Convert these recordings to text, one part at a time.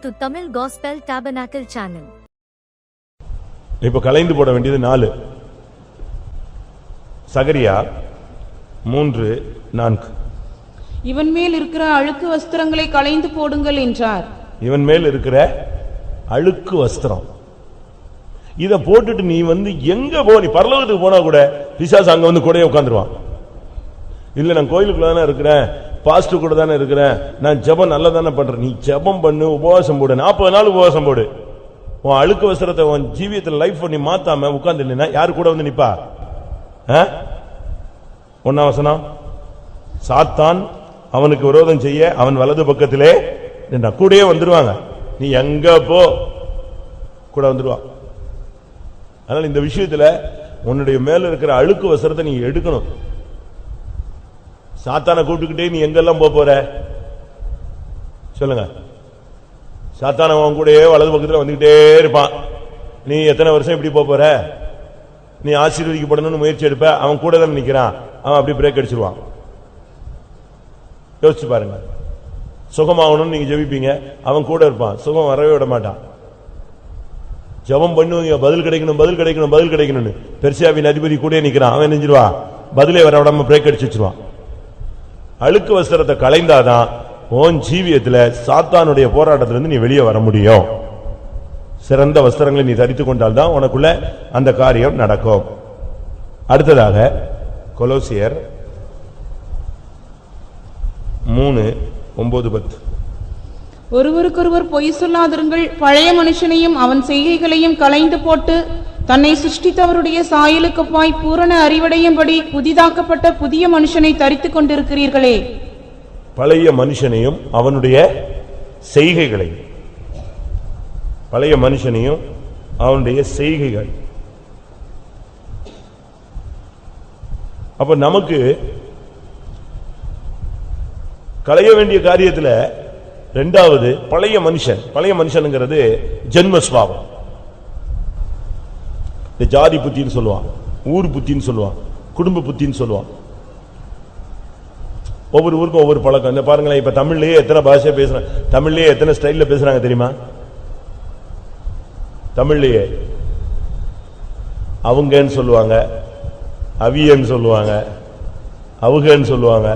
to Tamil Gospel Tabernacle channel. இப்ப கலைந்து போட வேண்டியது 4. சகரியா 3:4. இவன் மேல் இருக்கிற அழுக்கு வஸ்திரங்களை களைந்து போடுங்கள் என்றார். இவன் மேல் இருக்கிற அழுக்கு வஸ்திரம் இத போட்டுட்டு நீ எங்க போ, நீ பரலோகத்துக்கு போனா கூட பிசாசு அங்க கூடயே உட்கார்ந்துருவான். இல்ல நான் கோயிலுக்குள்ள தானே இருக்கிறேன், பாஸ்டர் கூட தானே இருக்கிறேன், நான் ஜெபம் நல்லா தானே பண்றேன். நீ ஜெபம் பண்ணு, உபவாசம் போடு, 40 நாள் உபவாசம் போடு. உன் அழுக்கு வஸ்திரத்தை உன் ஜீவியத்தில் லைஃப் நீ மாத்தாம உட்கார்ந்து யாரு கூட நிப்பா? 1ஆம் வசனம், சாத்தான் அவனுக்கு விரோதம் செய்ய அவன் வலது பக்கத்திலே கூடயே வந்துருவாங்க. நீ எங்க போ கூட வந்துருவான். அதனால இந்த விஷயத்துல உன்னுடைய மேல இருக்கிற அழுக்கு வஸ்திரத்தை நீ எடுக்கணும். சாத்தானை கூப்பிட்டுக்கிட்டே நீ எங்கெல்லாம் போற சொல்லுங்க? சாத்தான அவன் கூடயே வலது பக்கத்துல வந்துகிட்டே இருப்பான். நீ எத்தனை வருஷம் இப்படி போற? நீ ஆசீர்வதிக்கப்படணும்னு முயற்சி எடுப்ப, அவன் கூட தான் நிக்கிறான், அவன் அப்படி பிரேக் அடிச்சிருவான். யோசிச்சு பாருங்க. சுகமாகணும்னு நீங்க ஜெபிப்பீங்க, அவன் கூட இருப்பான், சுகம் வரவே விட மாட்டான். ஜெபம் பண்ணுவீங்க, பதில் கிடைக்கணும் பதில் கிடைக்கணும் பதில் கிடைக்கணும்னு, பெர்சியாவின் அதிபதி கூட நிக்கிறான், அவன் நெஞ்சிருவா பதிலே வர விடாம பிரேக் அடிச்சு வச்சிருவான். அழுக்கு வஸ்திரத்தை களைந்தாதான் உன் ஜீவியத்துல சாத்தானுடைய போராட்டத்திலிருந்து நீ வெளியே வர முடியும். சிறந்த வஸ்திரங்களை நீ தரித்துக் கொண்டால்தான் உனக்குள்ள அந்த காரியம் நடக்கும். அடுத்ததாக கொலோசியர் 3:9-10. ஒருவருக்கொருவர் பொய் சொல்லாதிருங்கள், பழைய மனுஷனையும் அவன் செய்கைகளையும் களைந்து போட்டு தன்னை சிருஷ்டித்தவருடைய சாயலுக்குப்பாய் பூரண அறிவடையும்படி புதிதாக்கப்பட்ட புதிய மனுஷனை தரித்துக் கொண்டிருக்கிறீர்களே. பழைய மனுஷனையும் அவனுடைய செய்கைகளையும், பழைய மனுஷனையும் அவனுடைய செய்கைகள். அப்ப நமக்கு களைய வேண்டிய காரியத்துல 2வது பழைய மனுஷன். பழைய மனுஷனுங்கிறது ஜென்மஸ்வாவம். இந்த ஜாதி புத்தின்னு சொல்லுவான், ஊர் புத்தின்னு சொல்லுவான், குடும்ப புத்தின்னு சொல்லுவான். ஒவ்வொரு ஊருக்கும் ஒவ்வொரு பழக்கம். இந்த பாருங்களேன், இப்ப தமிழ்லயே எத்தனை பாஷை பேசுறாங்க, தமிழ்லயே எத்தனை ஸ்டைல்ல பேசுறாங்க தெரியுமா? தமிழ்லயே அவங்கன்னு சொல்லுவாங்க, அவியன்னு சொல்லுவாங்க, அவுகன்னு சொல்லுவாங்க.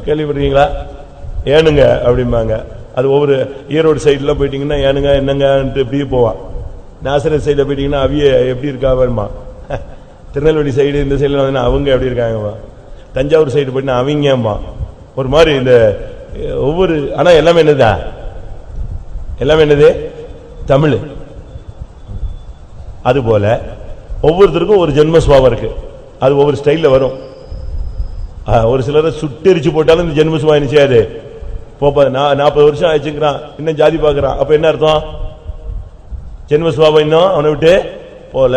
கேள்விப்படுறீங்களா? ஏனுங்க அப்படிம்பாங்க. அது ஒவ்வொரு ஈரோடு சைடுல போயிட்டீங்கன்னா ஏனுங்க என்னங்க இப்படியே போவான். நாசரேத் சைடுல போயிட்டீங்கன்னா அவிய எப்படி இருக்கா வருமா. திருநெல்வேலி சைடு இந்த சைடுல அவங்க எப்படி இருக்காங்கம்மா. தஞ்சாவூர் சைடு போயிட்டா அவங்கம்மா. ஒரு மாதிரி இந்த ஒவ்வொரு, ஆனா எல்லாமே என்னதா, எல்லாமே என்னது தமிழ். அதுபோல ஒவ்வொருத்தருக்கும் ஒரு ஜென்மஸ்வாவம் இருக்கு, அது ஒவ்வொரு ஸ்டைல்ல வரும். ஒரு சிலரை சுட்டெரிச்சு போட்டாலும் இந்த ஜென்மஸ்வாவம் என்ன செய்யாது, 40 வருஷம் ஆயிடுச்சுங்கிறான், இன்னும் ஜாதி பாக்குறான். அப்ப என்ன அர்த்தம்? ஜென்மஸ்வாவம் இன்னும் அவனை விட்டு போல.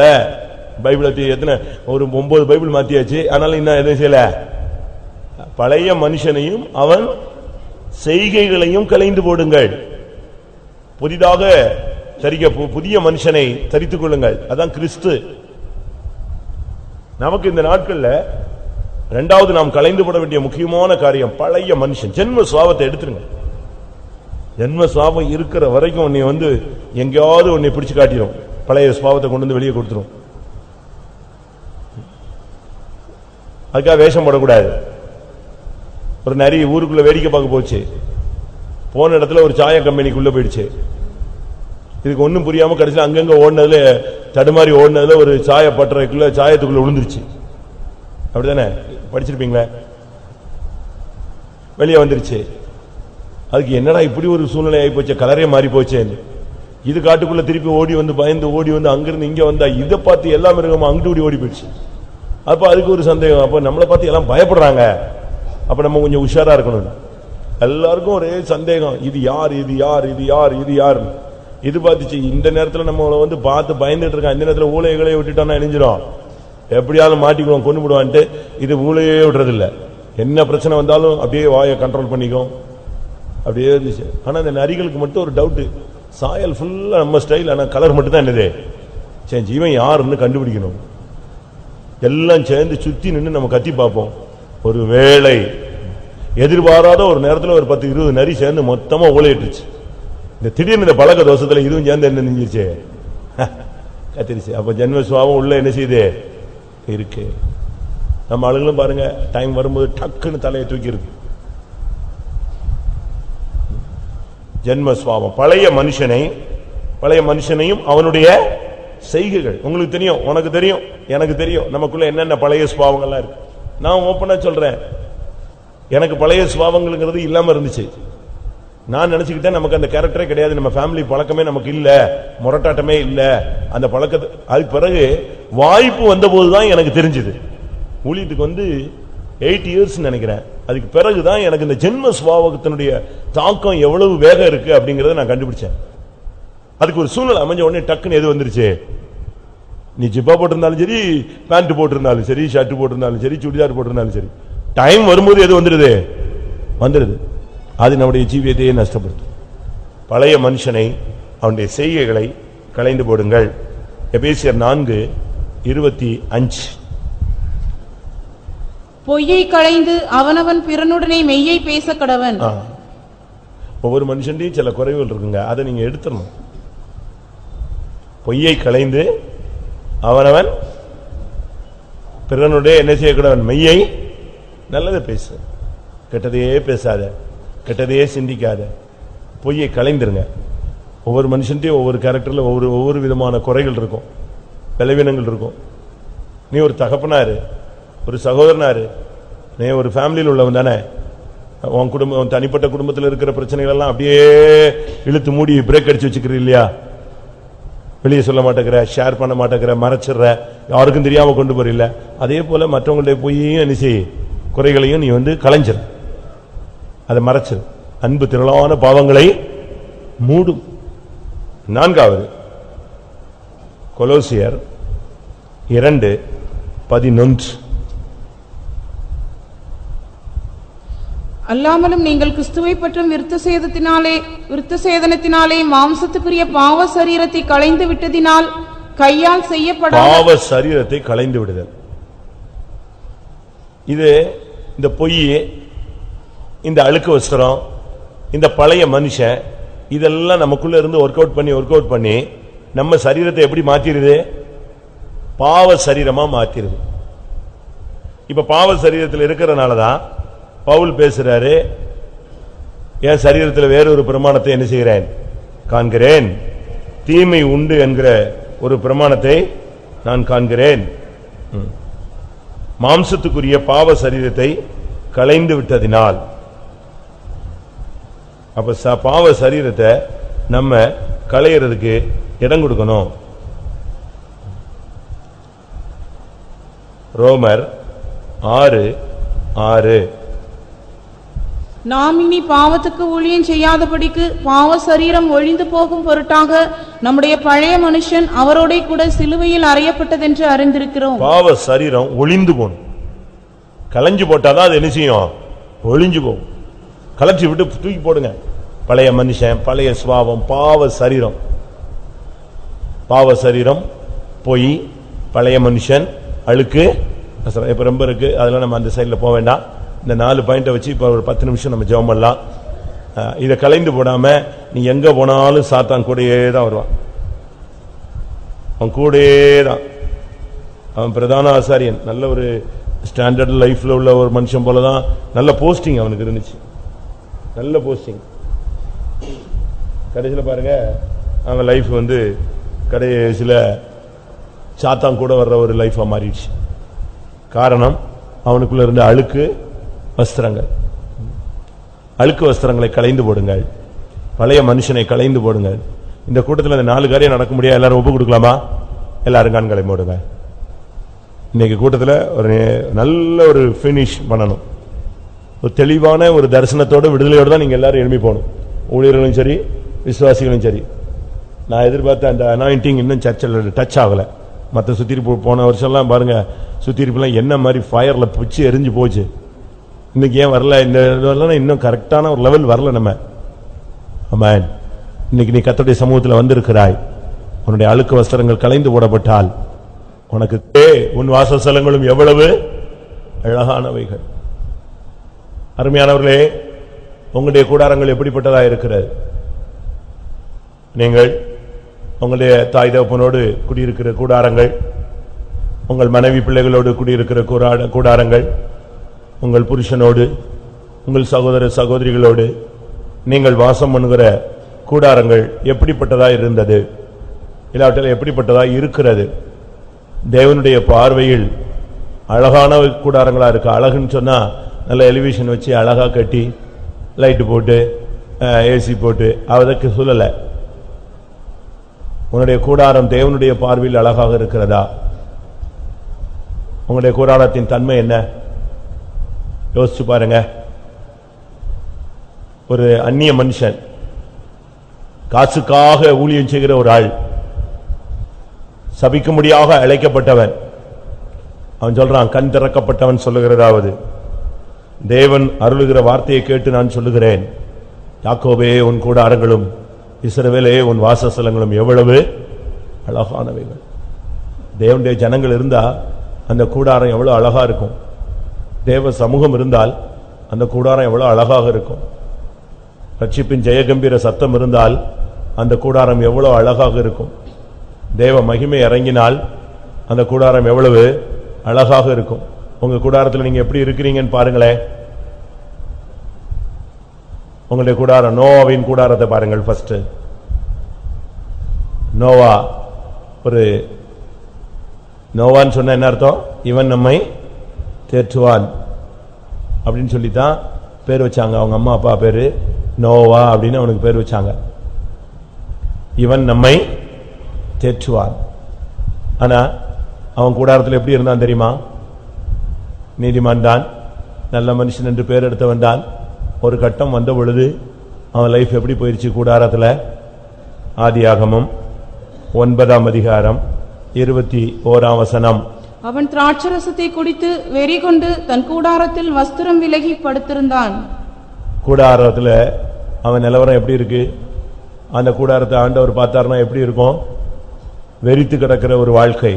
பைபிளை எத்தனை ஒரு 9 பைபிள் மாத்தியாச்சு, ஆனாலும் இன்னும் எதுவும் செய்யல. பழைய மனுஷனையும் அவன் செய்கைகளையும் களைந்து போடுங்கள், புதிதாக தரிக்க புதிய மனுஷனை தரித்துக் கொள்ளுங்கள். அதான் கிறிஸ்து. நமக்கு இந்த நாட்கள்ல 2வது நாம் களைந்து போட வேண்டிய முக்கியமான காரியம் பழைய மனுஷன். ஜென்ம சுவாவத்தை எடுத்துருங்க. ஜென்ம சுவாவம் இருக்கிற வரைக்கும் உன்னை எங்கேயாவது உன்னை பிடிச்சு காட்டிடும், பழைய சுவாவத்தை கொண்டு வந்து வெளியே கொடுத்துரும். அதுக்காக வேஷம் போடக்கூடாது. ஒரு நிறைய ஊருக்குள்ள வேடிக்கை பார்க்க போச்சு, போன இடத்துல ஒரு சாய கம்பெனிக்குள்ள போயிடுச்சு. இதுக்கு ஒன்னும் புரியாம கடைசியில் அங்கங்க ஓடினதுல தடுமாறி ஓடினதுல ஒரு சாய பட்டறைக்குள்ள சாயத்துக்குள்ள விழுந்துருச்சு. அப்படித்தானே படிச்சிருப்பீங்களே? வெளியே வந்துருச்சு. அதுக்கு என்னடா இப்படி ஒரு சூழ்நிலை ஆகி போச்சு, கலரே மாறி போச்சு. இது காட்டுக்குள்ள திருப்பி ஓடி வந்து பயந்து ஓடி வந்து அங்கிருந்து இங்க வந்தா இதை பார்த்து எல்லாம் இருக்கமா அங்கிட்டு ஓடி போயிடுச்சு. அப்ப அதுக்கு ஒரு சந்தேகம், அப்ப நம்மளை பார்த்து எல்லாம் பயப்படுறாங்க, அப்ப நம்ம கொஞ்சம் உஷாரா இருக்கணும். எல்லாருக்கும் ஒரே சந்தேகம், இது யார் இது யார் இது யார் இது யார். இது பார்த்துச்சு இந்த நேரத்தில் நம்ம பார்த்து பயந்துட்டு இருக்கான். இந்த நேரத்தில் ஊழைகளை விட்டுட்டோம்னா இணைஞ்சிடும், எப்படியாவது மாட்டிக்குவோம், கொண்டு விடுவான்ட்டு இது ஊழையே விடுறதில்ல. என்ன பிரச்சனை வந்தாலும் அப்படியே வாயை கண்ட்ரோல் பண்ணிக்கும், அப்படியே இருந்துச்சு. ஆனா இந்த நரிகளுக்கு மட்டும் ஒரு டவுட், சாயல் ஃபுல்லா நம்ம ஸ்டைல், ஆனா கலர் மட்டும் தான் என்னது சேஞ்ச். இவன் யாருன்னு கண்டுபிடிக்கணும். எல்லாம் சேர்ந்து சுத்தி நின்று நம்ம கத்தி பார்ப்போம். ஒரு வேளை எதிர்பாராத ஒரு நேரத்தில் ஒரு 10-20 நரி சேர்ந்து மொத்தமா ஊழையிட்டுச்சு. இந்த திடீர்னு இந்த பழக்க தோஷத்துல இதுவும் சேர்ந்து என்ன செஞ்சிருச்சு, கத்திரிச்சு. அப்ப ஜென்ம சுபாவம் உள்ள என்ன செய்யுது இருக்கு. நம்ம ஆளுங்களும் பாருங்க, டைம் வரும்போது டக்குன்னு தலையை தூக்கி இருக்கு. ஜென்ம சுபாவம் பழைய மனுஷனையும் அவனுடைய செய்கைகள். உங்களுக்கு தெரியும், உனக்கு தெரியும், எனக்கு தெரியும், நமக்குள்ள என்னென்ன பழைய சுபாவங்கள்லாம் இருக்கு. நான் ஓப்பனா சொல்றேன், எனக்கு பழைய சுபாவங்கள்ங்கிறது இல்லாம இருந்துச்சு. நான் நினைச்சுக்கிட்டேன் நமக்கு அந்த கேரக்டரே கிடையாது, நம்ம ஃபேமிலி பழக்கமே நமக்கு இல்ல, முரட்டாட்டமே இல்ல, அந்த பழக்கத்தை. அதுக்கு பிறகு வாய்ப்பு வந்த போதுதான் எனக்கு தெரிஞ்சது. ஊழியத்துக்கு வந்து 8 years நினைக்கிறேன். அதுக்கு பிறகுதான் எனக்கு இந்த ஜென்ம சுபாவத்தினுடைய தாக்கம் எவ்வளவு வேகம் இருக்கு அப்படிங்கறத நான் கண்டுபிடிச்சேன். அதுக்கு ஒரு சூழ்நிலை அமைஞ்ச உடனே டக்குன்னு எது வந்துருச்சு, நீ ஜிப்பா போட்டிருந்தாலும் சரி, பேண்ட் போட்டிருந்தாலும் சரி, ஷர்ட் போட்டிருந்தாலும் சரி, சுடிதார் போட்டிருந்தாலும் சரி, டைம் வரும்போது எது வந்துருது. அது நம்முடைய ஜீவியத்தையே நஷ்டப்படுத்தும். பழைய மனுஷனை அவனுடைய செய்கைகளை களைந்து போடுங்கள். எபேசியர் 4:25. பொய்யை களைந்து அவனவன் பிறனுடனே மெய்யை பேச கடவன். ஒவ்வொரு மனுஷன்டையும் சில குறைவுகள் இருக்குங்க, அதை நீங்க எடுத்துடணும். பொய்யை களைந்து அவனவன் பிறனுடைய என்ன செய்யக்கூடாது, மெய்யை. நல்லதை பேசு, கெட்டதையே பேசாத, கெட்டதையே சிந்திக்காத, பொய்யை களைந்துருங்க. ஒவ்வொரு மனுஷன்டையும் ஒவ்வொரு கேரக்டர்ல ஒவ்வொரு விதமான குறைகள் இருக்கும், பலவீனங்கள் இருக்கும். நீ ஒரு தகப்பனாரு, ஒரு சகோதரனாரு, நீ ஒரு ஃபேமிலியில் உள்ளவன் தானே. உன் குடும்பம், தனிப்பட்ட குடும்பத்தில் இருக்கிற பிரச்சனைகள் எல்லாம் அப்படியே இழுத்து மூடி பிரேக் அடிச்சு வச்சுக்கிற இல்லையா? வெளியே சொல்ல மாட்டேங்கிற, ஷேர் பண்ண மாட்டேங்கிற, மறைச்சிடுற, யாருக்கும் தெரியாம கொண்டு போறில்ல. அதே போல மற்றவங்களுடைய பொய்யையும் என்ன செய், குறைகளையும் நீ வந்து களைஞ்சிரு, அதை மறைச்சிரு. அன்பு திரளான பாவங்களை மூடும். 4வது கொலோசியர் 2:11. அல்லாமலும் நீங்கள் கிறிஸ்துவை பற்றும் விருத்த சேதனத்தினாலே மாம்சத்துக்குரிய பாவ சரீரத்தை களைந்து விட்டதினால் கையால் செய்யப்படாத பாவ சரீரத்தை களைந்து விடுதல். இது இந்த பொய், இந்த அழுக்கு வஸ்திரம், இந்த பழைய மனுஷன், இதெல்லாம் நமக்குள்ள இருந்து ஒர்க் அவுட் பண்ணி நம்ம சரீரத்தை எப்படி மாத்திருது, பாவ சரீரமா மாத்திருது. இப்ப பாவ சரீரத்தில் இருக்கிறனாலதான் பவுல் பேசுறாரு, என் சரீரத்தில் வேறொரு பிரமாணத்தை என்ன செய்கிறேன், காண்கிறேன், தீமை உண்டு என்கிற ஒரு பிரமாணத்தை நான் காண்கிறேன். மாம்சத்துக்குரிய பாவ சரீரத்தை களைந்து விட்டதினால். அப்ப பாவ சரீரத்தை நம்ம களையிறதுக்கு இடம் கொடுக்கணும். ரோமர் 6:6. நாம் இனி பாவத்துக்கு ஊழியம் செய்யாதபடிக்கு பாவ சரீரம் ஒழிந்து போகும் பொருட்டாக நம்முடைய பழைய மனுஷன் அவரோட கூட சிலுவையில் அறையப்பட்டதென்று அறிந்திருக்கிறோம். பாவ சரீரம் ஒளிந்து போகணும். களைஞ்சு போட்டாதான் அது என்ன செய்யும், ஒளிஞ்சு போகும். களைச்சி விட்டு தூக்கி போடுங்க. பழைய மனுஷன், பழைய சுபாவம், பாவ சரீரம் பொய், பழைய மனுஷன், அழுக்கு. இப்ப ரொம்ப இருக்கு, அதெல்லாம் நம்ம அந்த சைட்ல போக வேண்டாம். இந்த 4 பாயிண்ட வச்சு இப்ப ஒரு 10 நிமிஷம் நம்ம ஜெபம் பண்ணலாம். இதை கலைந்து போடாம நீ எங்க போனாலும் சாத்தான் கூடயே தான் வருவான். அவன் கூடயே தான். அவன் பிரதான ஆசாரியன், நல்ல ஒரு ஸ்டாண்டர்ட் லைஃப்ல உள்ள ஒரு மனுஷன் போலதான். நல்ல போஸ்டிங் அவனுக்கு இருந்துச்சு, நல்ல போஸ்டிங். கடைசியில் பாருங்க, அவன் லைஃப் வந்து கடைசியில் சாத்தான் கூட வர்ற ஒரு லைஃபா மாறிடுச்சு. காரணம், அவனுக்குள்ள இருந்த அழுக்கு வஸ்திரங்கள். அழுக்கு வஸ்திரங்களை களைந்து போடுங்கள், பழைய மனுஷனை களைந்து போடுங்கள். இந்த கூட்டத்தில் அந்த 4 காரியம் நடக்க முடியாது. எல்லாரும் ஒப்பு கொடுக்கலாமா? எல்லாரும் கண்களை மூடுங்க. இன்னைக்கு கூட்டத்தில் ஒரு நல்ல ஒரு பினிஷ் பண்ணணும். ஒரு தெளிவான ஒரு தரிசனத்தோட விடுதலையோடு தான் நீங்க எல்லாரும் எழுப்பி போகணும். ஊழியர்களும் சரி, விசுவாசிகளும் சரி. நான் எதிர்பார்த்த அந்த அனாயிண்டிங் இன்னும் சர்ச்சில் டச் ஆகல. மற்ற சுத்திரிப்பு போன வருஷம்லாம் பாருங்க, சுத்திரிப்புலாம் என்ன மாதிரி ஃபயர்ல பிச்சு எரிஞ்சு போச்சு. இன்னைக்கு ஏன் வரல? இந்த இன்னும் கரெக்டான ஒரு லெவல் வரல நம்ம. ஆமென். இன்னைக்கு நீ கர்த்தருடைய சமூகத்தில் வந்திருக்கிறாய். உன்னுடைய அழுக்கு வஸ்திரங்கள் களைந்து போடப்பட்டால் உனக்கு உன் வாசஸ்தலங்களும் எவ்வளவு அழகானவைகள். அருமையானவர்களே, உங்களுடைய கூடாரங்கள் எப்படிப்பட்டதா இருக்கிறது? நீங்கள் உங்களுடைய தாய் தகப்பனோடு குடியிருக்கிற கூடாரங்கள், உங்கள் மனைவி பிள்ளைகளோடு குடியிருக்கிற கூடாரங்கள், உங்கள் புருஷனோடு, உங்கள் சகோதர சகோதரிகளோடு நீங்கள் வாசம் பண்ணுகிற கூடாரங்கள் எப்படிப்பட்டதா இருந்தது, இல்லாவிட்டால் எப்படிப்பட்டதா இருக்கிறது? தேவனுடைய பார்வையில் அழகான கூடாரங்களா இருக்கு. அழகுன்னு சொன்னா நல்ல எலிவேஷன் வச்சு அழகா கட்டி லைட்டு போட்டு ஏசி போட்டு அதற்கு சொல்லல. உன்னுடைய கூடாரம் தேவனுடைய பார்வையில் அழகாக இருக்கிறதா? உங்களுடைய கூடாரத்தின் தன்மை என்ன? யோசிச்சு பாருங்க. ஒரு அந்நிய மனுஷன், காசுக்காக ஊழியம் செய்கிற ஒரு ஆள், சபிக்கும்படியாக அழைக்கப்பட்டவன், அவன் சொல்றான், கண் திறக்கப்பட்டவன் சொல்லுகிறதாவது, தேவன் அருளுகிற வார்த்தையை கேட்டு நான் சொல்லுகிறேன், யாக்கோபே உன் கூடாரங்களும் இஸ்ரவேலே உன் வாசஸ்தலங்களும் எவ்வளவு அழகானவைகள். தேவனுடைய ஜனங்கள் இருந்தா அந்த கூடாரம் எவ்வளவு அழகா இருக்கும். தேவ சமூகம் இருந்தால் அந்த கூடாரம் எவ்வளவு அழகாக இருக்கும். ரட்சிப்பின் ஜெயகம்பீர சத்தம் இருந்தால் அந்த கூடாரம் எவ்வளவு அழகாக இருக்கும். தேவ மகிமை இறங்கினால் அந்த கூடாரம் எவ்வளவு அழகாக இருக்கும். உங்க கூடாரத்தில் நீங்க எப்படி இருக்கிறீங்கன்னு பாருங்களேன். உங்களுடைய கூடாரம், நோவாவின் கூடாரத்தை பாருங்கள். ஃபர்ஸ்ட் நோவா, ஒரு நோவான்னு சொன்ன என்ன அர்த்தம்? இவன் நம்மை தேற்றுவான் அப்படின்னு சொல்லித்தான் பேர் வச்சாங்க. அவங்க அம்மா அப்பா பேரு நோவா அப்படின்னு அவனுக்கு பேர் வச்சாங்க. இவன் நம்மை தேற்றுவான். ஆனா அவன் கூடாரத்தில் எப்படி இருந்தான் தெரியுமா? நீதிமான் தான், நல்ல மனுஷன் என்று பேர் எடுத்தவன் தான். ஒரு கட்டம் வந்த பொழுது அவன் லைஃப் எப்படி போயிருச்சு? கூடாரத்தில் ஆதியாகமம் 9ஆம் அதிகாரம் 21ஆம் வசனம். அவன் திராட்சரசத்தை குடித்து வெறி கொண்டு தன் கூடாரத்தில் வஸ்திரம் விலகி படுத்திருந்தான். கூடாரத்தில் அவன் நிலவரம் எப்படி இருக்கு? அந்த கூடாரத்தை ஆண்டவர் பார்த்தார்னா எப்படி இருக்கும்? வெறித்து கிடக்கிற ஒரு வாழ்க்கை.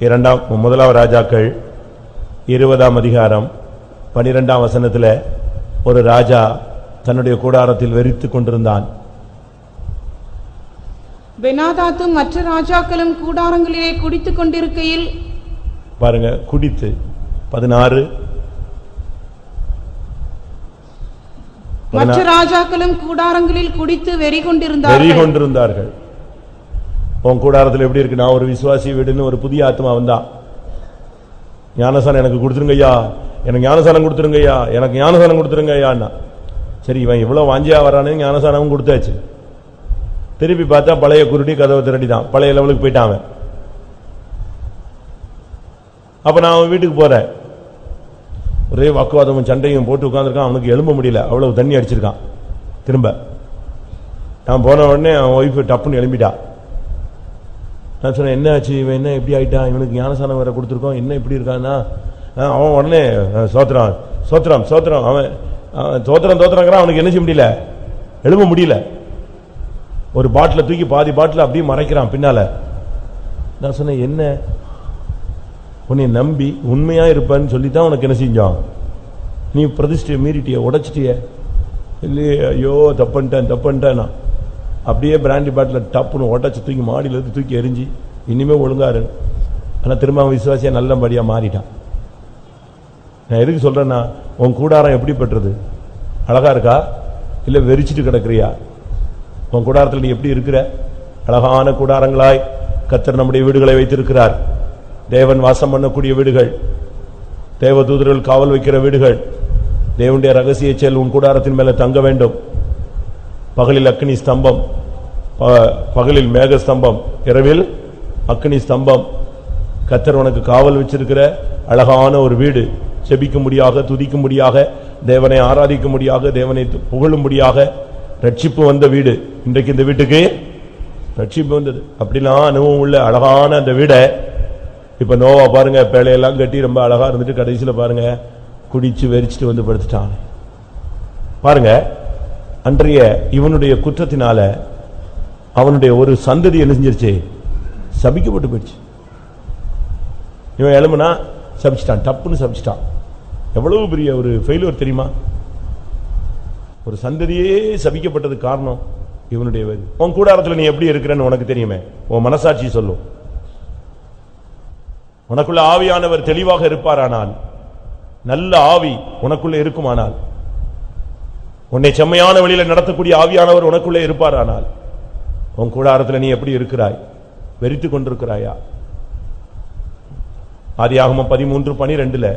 1 ராஜாக்கள் 20ஆம் அதிகாரம் 12ஆம் வசனத்தில் ஒரு ராஜா தன்னுடைய கூடாரத்தில் வெறித்து கொண்டிருந்தான். பெனாதாத்தும் மற்ற ராஜாக்களும் கூடாரங்களிலே குடித்துக் கொண்டிருக்கையில், பாருங்க, குடித்து 16 மற்ற ராஜாக்களும் கூடாரங்களில் குடித்து வெறி கொண்டிருந்தார்கள். உன் கூடாரத்தில் எப்படி இருக்கு? நான் ஒரு விசுவாசி வீடுன்னு ஒரு புதிய ஆத்மா வந்தான். ஞானசானம் எனக்கு கொடுத்துருங்கய்யா, எனக்கு ஞானசானம் கொடுத்துருங்கய்யா, எனக்கு ஞானசானம் கொடுத்துருங்கய்யான்னா, சரி இவன் இவ்வளவு வாஞ்சியா வரானே, ஞானசானமும் கொடுத்தாச்சு. திருப்பி பார்த்தா பழைய குருடி கதவை திரட்டிதான், பழைய லெவலுக்கு போயிட்டான். அப்ப நான் அவன் வீட்டுக்கு போறேன். ஒரே வாக்குவாதமும் சண்டையும் போட்டு உட்கார்ந்துருக்கான். அவனுக்கு எழும்ப முடியல, அவ்வளவு தண்ணி அடிச்சிருக்கான். திரும்ப நான் போன உடனே அவன் ஒய்ஃப் டப்புன்னு எழும்பிட்டான். நான் சொன்னேன், என்ன ஆச்சு, இவன் என்ன இப்படி ஆயிட்டான்? இவனுக்கு ஞானசானம் வேற கொடுத்துருக்கோம், என்ன இப்படி இருக்கான்னா? அவன் உடனே சோத்திரம் சோத்திரம் சோத்திரம், அவன் தோத்திரம் தோத்திரங்கிறான். அவனுக்கு என்ன செய்ய முடியல, எழும்ப முடியல. ஒரு பாட்டில தூக்கி பாதி பாட்டில அப்படியே மறைக்கிறான் பின்னால. நான் சொன்னேன், என்ன உன்னை நம்பி உண்மையா இருப்பேன்னு சொல்லித்தான் உனக்கு என்ன செஞ்சான்? நீ பிரதிஷ்டையை மீறிட்டிய, உடைச்சிட்டிய இல்லையே, ஐயோ தப்புன்ட்டேன். அப்படியே பிராண்டி பாட்டில டப்புன்னு உடைச்சு தூக்கி மாடியில இருந்து தூக்கி எரிஞ்சு இனிமே ஒழுங்காரு. ஆனா திரும்ப அவன் விசுவாசியா நல்லபடியா மாறிட்டான். நான் எதுக்கு சொல்றேன்னா, உன் கூடாரம் எப்படி பெற்றது? அழகா இருக்கா இல்ல வெறிச்சிட்டு கிடக்குறியா? உன் கூடாரத்தில் நீ எப்படி இருக்கிற? அழகான கூடாரங்களாய் கர்த்தர் நம்முடைய வீடுகளை வைத்திருக்கிறார். தேவன் வாசம் பண்ணக்கூடிய வீடுகள், தேவதூதர்கள் காவல் வைக்கிற வீடுகள். தேவனுடைய ரகசிய செயல் உன் கூடாரத்தின் மேல தங்க வேண்டும். பகலில் அக்னி ஸ்தம்பம், பகலில் மேக ஸ்தம்பம், இரவில் அக்னி ஸ்தம்பம். கர்த்தர் உனக்கு காவல் வச்சிருக்கிற அழகான ஒரு வீடு. செபிக்கும்படியாக, துதிக்கும்படியாக, தேவனை ஆராதிக்கும்படியாக, தேவனை புகழும்படியாக ரட்சிப்பு வந்த வீடு. இன்றைக்கு இந்த வீட்டுக்கு ரட்சிப்பு வந்தது. அப்படிலாம் அனுபவம் உள்ள அழகான அந்த வீடை இப்ப நோவா பாருங்க, பேழையெல்லாம் கட்டி ரொம்ப அழகா இருந்துட்டு கடைசியில பாருங்க குடிச்சு வெறிச்சிட்டு வந்து படுத்துட்டான். பாருங்க, அன்றைய இவனுடைய குற்றத்தினால அவனுடைய ஒரு சந்ததி என்ன செஞ்சிருச்சு? சபிக்கப்பட்டு போயிடுச்சு. இவன் எழுமுனா சபிச்சிட்டான், டப்புன்னு சபிச்சிட்டான். எவ்வளவு பெரிய ஒரு ஃபெயிலியர் தெரியுமா? ஒரு சந்ததியே சபிக்கப்பட்டது காரணம் இவனுடைய வேது. உன் கூடாரத்தில் நீ எப்படி இருக்கிறன்னு உனக்கு தெரியுமே, உன் மனசாட்சி சொல்லும். உனக்குள்ள ஆவியானவர் தெளிவாக இருப்பாரானால், நல்ல ஆவி உனக்குள்ள இருக்குமானால், உன்னை செம்மையான வழியில நடத்தக்கூடிய ஆவியானவர் உனக்குள்ளே இருப்பாரானால், உன் கூடாரத்தில் நீ எப்படி இருக்கிறாய்? வெறித்துக் கொண்டிருக்கிறாயா? ஆதியாகமம் 13:12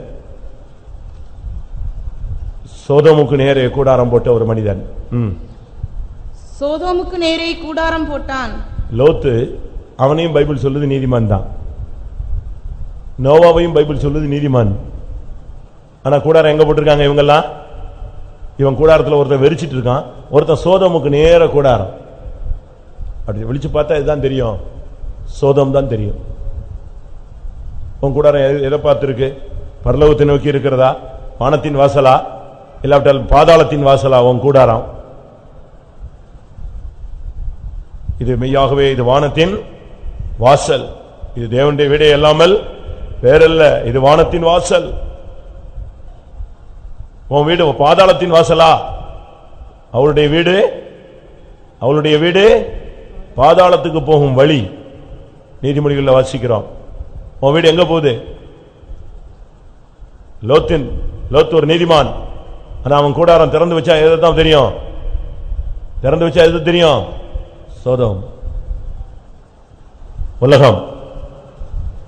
சோதோமுக்கு நேரே கூடாரம் போட்ட ஒரு மனிதன். சோதோமுக்கு நேரே கூடாரம் போட்டான். லோத்து, அவனையும் பைபிள் சொல்லுது நீதிமான் தான். நோவாவையும் பைபிள் சொல்லுது நீதிமான். ஆனா கூடாரம் எங்க போட்டிருக்காங்க இவங்கெல்லாம்? இவன் கூடாரத்தில் ஒருத்தன் வெறிச்சிட்டு இருக்கான், ஒருத்தன் சோதோமுக்கு நேர கூடாரம். அப்படி விழிச்சு பார்த்தா இதுதான் தெரியும், சோதம் தான் தெரியும். உன் கூடாரம் எதை பார்த்திருக்கு? பரலோகத்தை நோக்கி இருக்கிறதா? வானத்தின் வாசலா? இல்லாவிட்டால் பாதாளத்தின் வாசலா உன் கூடாரம்? இது மெய்யாகவே இது வானத்தின் வாசல். இது தேவனுடைய வீடே அல்லாமல் வேறல்ல, இது வானத்தின் வாசல். உன் வீடு பாதாளத்தின் வாசலா? அவளுடைய வீடு பாதாளத்துக்கு போகும் வழி. நீதிமொழிகளில் வாசிக்கிறோம். உன் வீடு எங்க போகுது? லோத்து ஒரு நீதிமான். ஆனா அவன் கூடாரம் திறந்து வச்சா எதுதான் தெரியும்? திறந்து வச்சா எது தெரியும்? சோதம், உலகம்.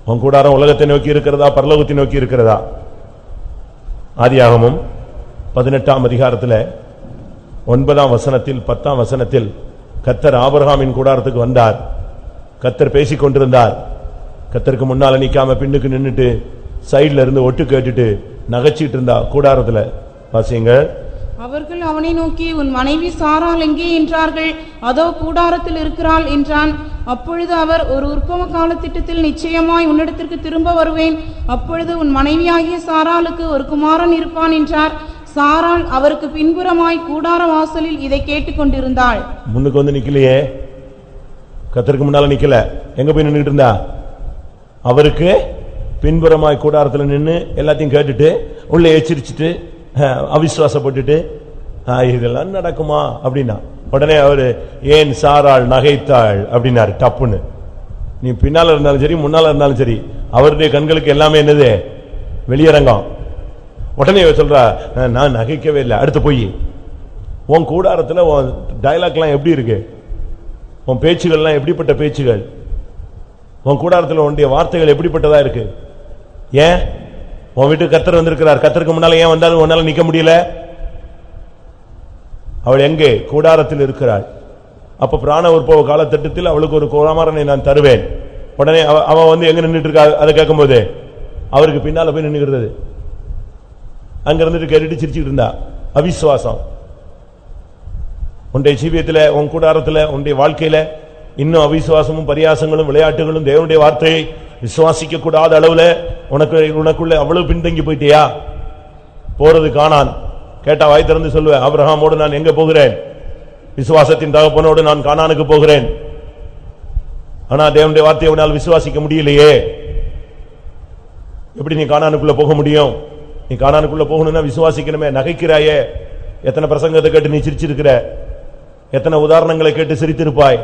உன் கூடாரம் உலகத்தை நோக்கி இருக்கிறதா, பரலோகத்தை நோக்கி இருக்கிறதா? ஆதியாகமம் 18ஆம் அதிகாரத்தில் 9ஆம் வசனத்தில் 10ஆம் வசனத்தில் கர்த்தர் ஆபிரகாமின் கூடாரத்துக்கு வந்தார். கர்த்தர் பேசிக் கொண்டிருந்தார். கர்த்தருக்கு முன்னால நிக்காம பின்னுக்கு நின்னுட்டு சைடுல இருந்து ஒட்டு கேட்டுட்டு நகைச்சிட்டு இருந்தா கூடாரத்துல. வாசியுங்கள். அவர்கள் அவனை நோக்கி, உன் மனைவி சாராள் எங்கே என்றார்கள். அதோ கூடாரத்தில் இருக்கிறாள் என்றான். அப்பொழுது அவர், ஒரு உற்பவ கால திட்டத்தில் நிச்சயமாய் உன்னிடத்திற்கு திரும்ப வருவேன். அப்பொழுது உன் மனைவியாகிய சாராளுக்கு ஒரு குமாரன் இருப்பான் என்றார். சாராள் அவருக்கு பின்புறமாய் கூடார வாசலில் இதை கேட்டுக்கொண்டிருந்தாள். முன்னுக்கு வந்து நிக்கலையே, கர்த்தருக்கு முன்னால நிக்கல. எங்க போய் நின்னுட்டு இருந்தா? அவருக்கு பின்புறமாய் கூடாரத்தில் நின்று எல்லாத்தையும் கேட்டுட்டு உள்ள எச்சரிச்சுட்டு அவிசுவாசப்பட்டுட்டு இதெல்லாம் நடக்குமா அப்படின்னா உடனே அவரு, ஏன் சாராள் நகைத்தாள் அப்படின்னாரு டப்புன்னு. நீ பின்னால இருந்தாலும் சரி முன்னால இருந்தாலும் சரி அவருடைய கண்களுக்கு எல்லாமே என்னது? வெளியரங்கம். உடனே சொல்றா, நான் நகைக்கவே இல்லை. அடுத்து போய் உன் கூடாரத்தில் உன் டயலாக்லாம் எப்படி இருக்கு? உன் பேச்சுகள்லாம் எப்படிப்பட்ட பேச்சுகள்? உன் கூடாரத்தில் உன்னுடைய வார்த்தைகள் எப்படிப்பட்டதா இருக்கு? ஏன் உன் வீட்டுக்கு கர்த்தர் வந்திருக்கிறார், கர்த்தருக்கு முன்னால ஏன் வந்தாலும் உன்னால நிக்க முடியல? அவள் எங்கே? கூடாரத்தில் இருக்கிறாள். அப்ப பிராண உற்பவ காலத்திட்டத்தில் அவளுக்கு ஒரு குமாரனை நான் தருவேன். உடனே அவன் வந்து எங்க நின்றுட்டு இருக்கா? அதை கேட்கும் போது அவருக்கு பின்னால போய் நின்னுகிறது. அங்க இருந்துட்டு கேட்டுட்டு சிரிச்சுட்டு இருந்தா. அவிசுவாசம். உன்னுடைய ஜீவியத்தில், உன் கூடாரத்தில், உன்னுடைய வாழ்க்கையில இன்னும் அவிசுவாசமும் பரியாசங்களும் விளையாட்டுகளும் தேவனுடைய வார்த்தையை விசுவாசிக்க கூடாத அளவுல உனக்குள்ள அவ்வளவு பின்தங்கி போயிட்டியா? போறது கானான். கேட்டா வாய் திறந்து சொல்லுவேன், ஆபிரகாமோடு நான் எங்க போகிறேன்? விசுவாசத்தின் தகப்பனோடு நான் கானானுக்கு போகிறேன். ஆனா தேவனுடைய வார்த்தையை உன்னால் விசுவாசிக்க முடியலையே. எப்படி நீ கானானுக்குள்ள போக முடியும்? நீ கானானுக்குள்ள போகணும்னா விசுவாசிக்கணுமே. நகைக்கிறாயே. எத்தனை பிரசங்கத்தை கேட்டு நீ சிரிச்சிருக்கிற? எத்தனை உதாரணங்களை கேட்டு சிரித்திருப்பாய்?